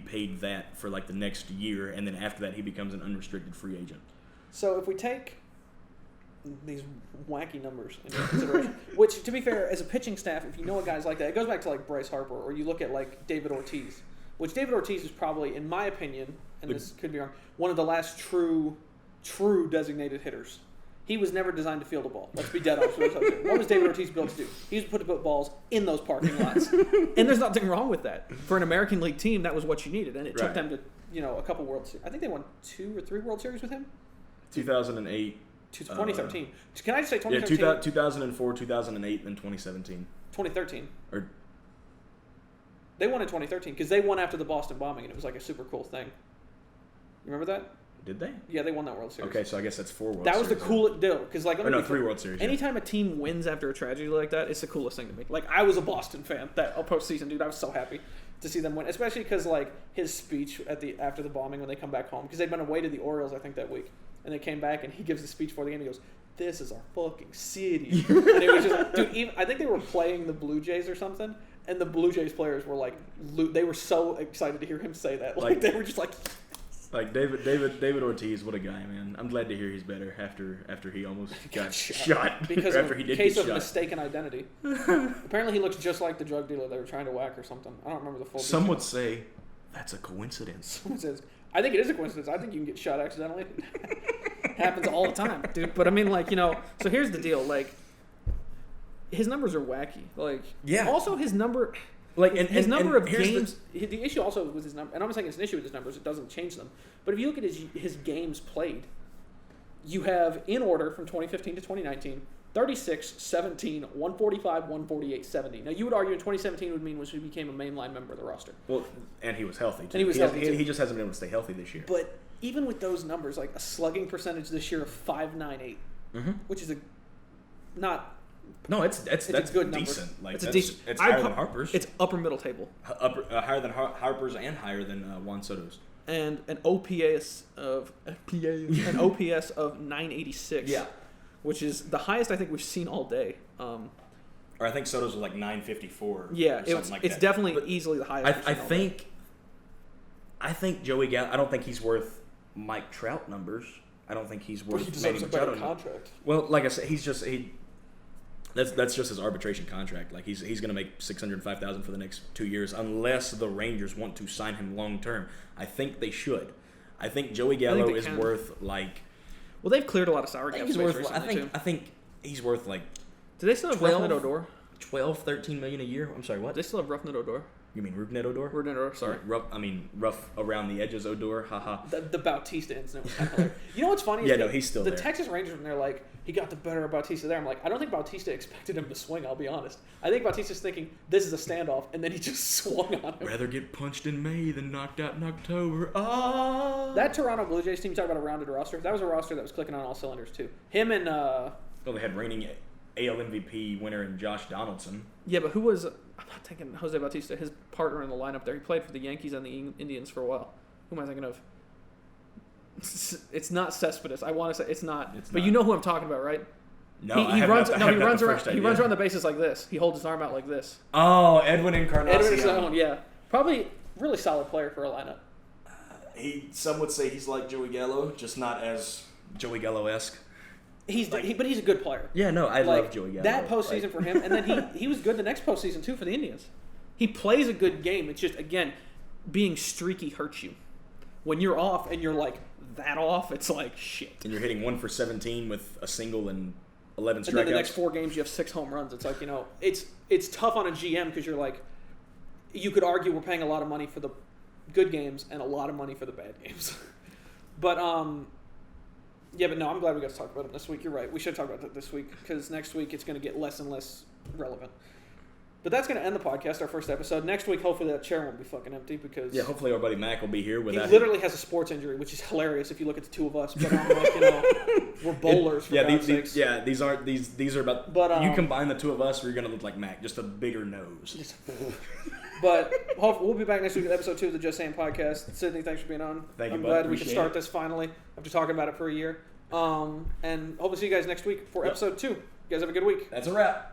paid that for like the next year, and then after that he becomes an unrestricted free agent.
So if we take these wacky numbers into consideration, which to be fair, as a pitching staff, if you know a guy's like that, it goes back to like Bryce Harper, or you look at like David Ortiz. which David Ortiz is probably, in my opinion, and this could be wrong, one of the last true designated hitters. He was never designed to field a ball. Let's be dead honest with ourselves here. What was David Ortiz built to do? He was put to put balls in those parking lots. And there's nothing wrong with that. For an American League team, that was what you needed. And it took them to, a couple World Series. I think they won 2 or 3 World Series with him.
2008.
2013. Can I just say 2013?
Yeah, 2004, 2008, then 2017.
2013.
Or
They won in 2013 because they won after the Boston bombing, and it was like a super cool thing. You remember that?
Did they?
Yeah, they won that World Series.
Okay, so I guess that's 4 World
That
Series.
was the coolest deal because
3 World Series.
Anytime a team wins after a tragedy like that, it's the coolest thing to me. Like I was a Boston fan that postseason, dude. I was so happy to see them win, especially because like his speech after the bombing when they come back home because they'd been away to the Orioles I think that week, and they came back and he gives the speech for the game. He goes, "This is our fucking city," and it was just, dude. I think they were playing the Blue Jays or something. And the Blue Jays players were like, they were so excited to hear him say that. Like they were just like,
David Ortiz, what a guy, man. I'm glad to hear he's better after he almost got shot.
Because
after
of
he did
case
get
of
shot.
mistaken identity. Apparently, he looks just like the drug dealer they were trying to whack or something. I don't remember the full.
Some would say that's a coincidence.
Someone says, I think it is a coincidence. I think you can get shot accidentally. Happens all the time, dude. But I mean, like so here's the deal, like. His numbers are wacky. Like,
yeah.
Also, his number, his number of games. The issue also with his number, and I'm not saying it's an issue with his numbers. It doesn't change them. But if you look at his games played, you have in order from 2015 to 2019, 36, 17, 145, 148, 70. Now you would argue in 2017 would mean he became a mainline member of the roster.
Well, and he was healthy too.
And he was healthy too.
He just hasn't been able to stay healthy this year.
But even with those numbers, like a slugging percentage this year of .598, which is not.
No, that's
a good
decent.
Number.
Like
it's a decent.
It's higher than Harper's.
It's upper middle table.
Higher than Harper's and higher than Juan Soto's.
And an OPS of 986.
Yeah,
which is the highest I think we've seen all day.
Or I think Soto's was like 954.
Yeah, it's definitely
but
easily the highest.
I think Joey Gallo. I don't think he's worth Mike Trout numbers. I don't think he's worth.
But he deserves a better contract.
Well, like I said, That's just his arbitration contract. Like he's going to make $605,000 for the next 2 years, unless the Rangers want to sign him long term. I think they should. I think Joey Gallo is worth like.
Well, they've cleared a lot of salary cap space recently
I think he's worth like.
Do they still have Roughneck Odor?
12, 13 million a year. I'm sorry, what?
They still have Roughneck Odor.
You mean Roughneck Odor?
Roughneck Odor, sorry.
Rough around the edges Odor. Haha.
The Bautista incident was kind of hilarious. You know what's funny?
Yeah, no, he's still
there.
The
Texas Rangers, when they're like, he got the better of Bautista there. I'm like, I don't think Bautista expected him to swing, I'll be honest. I think Bautista's thinking, this is a standoff, and then he just swung on him.
Rather get punched in May than knocked out in October. Ah!
That Toronto Blue Jays team, you talk about a rounded roster, that was a roster that was clicking on all cylinders, too. Him and...
they had reigning AL MVP winner in Josh Donaldson.
Yeah, but who was... I'm not thinking Jose Bautista, his partner in the lineup there. He played for the Yankees and the Indians for a while. Who am I thinking of? It's not Cespedes. I want to say it's not. But you know who I'm talking about, right?
No,
he runs around the bases like this. He holds his arm out like this.
Oh, Edwin Encarnacion.
Yeah. Probably really solid player for a lineup.
Some would say he's like Joey Gallo, just not as Joey Gallo-esque.
But he's a good player.
Yeah, no, I love Joey Gallo.
That postseason for him, and then he was good the next postseason too for the Indians. He plays a good game. It's just, again, being streaky hurts you. When you're off and you're like that off, it's like shit.
And you're hitting 1 for 17 with a single and 11 strikeouts.
And then the next 4 games you have 6 home runs. It's like, it's tough on a GM because you're like, you could argue we're paying a lot of money for the good games and a lot of money for the bad games. But yeah, but no, I'm glad we got to talk about it this week. You're right. We should talk about it this week because next week it's going to get less and less relevant. But that's going to end the podcast, our first episode. Next week, hopefully that chair won't be fucking empty because...
Yeah, hopefully our buddy Mac will be here.
He literally has a sports injury, which is hilarious if you look at the two of us. But I'm like, we're bowlers, for God's sakes.
These are about... But, you combine the two of us, we're going to look like Mac. Just a bigger nose.
But we'll be back next week with episode 2 of the Just Saying podcast. Sydney, thanks for being on.
Thank you,
I'm glad we could start this finally after talking about it for a year. And hope to see you guys next week for episode 2. You guys have a good week.
That's a wrap.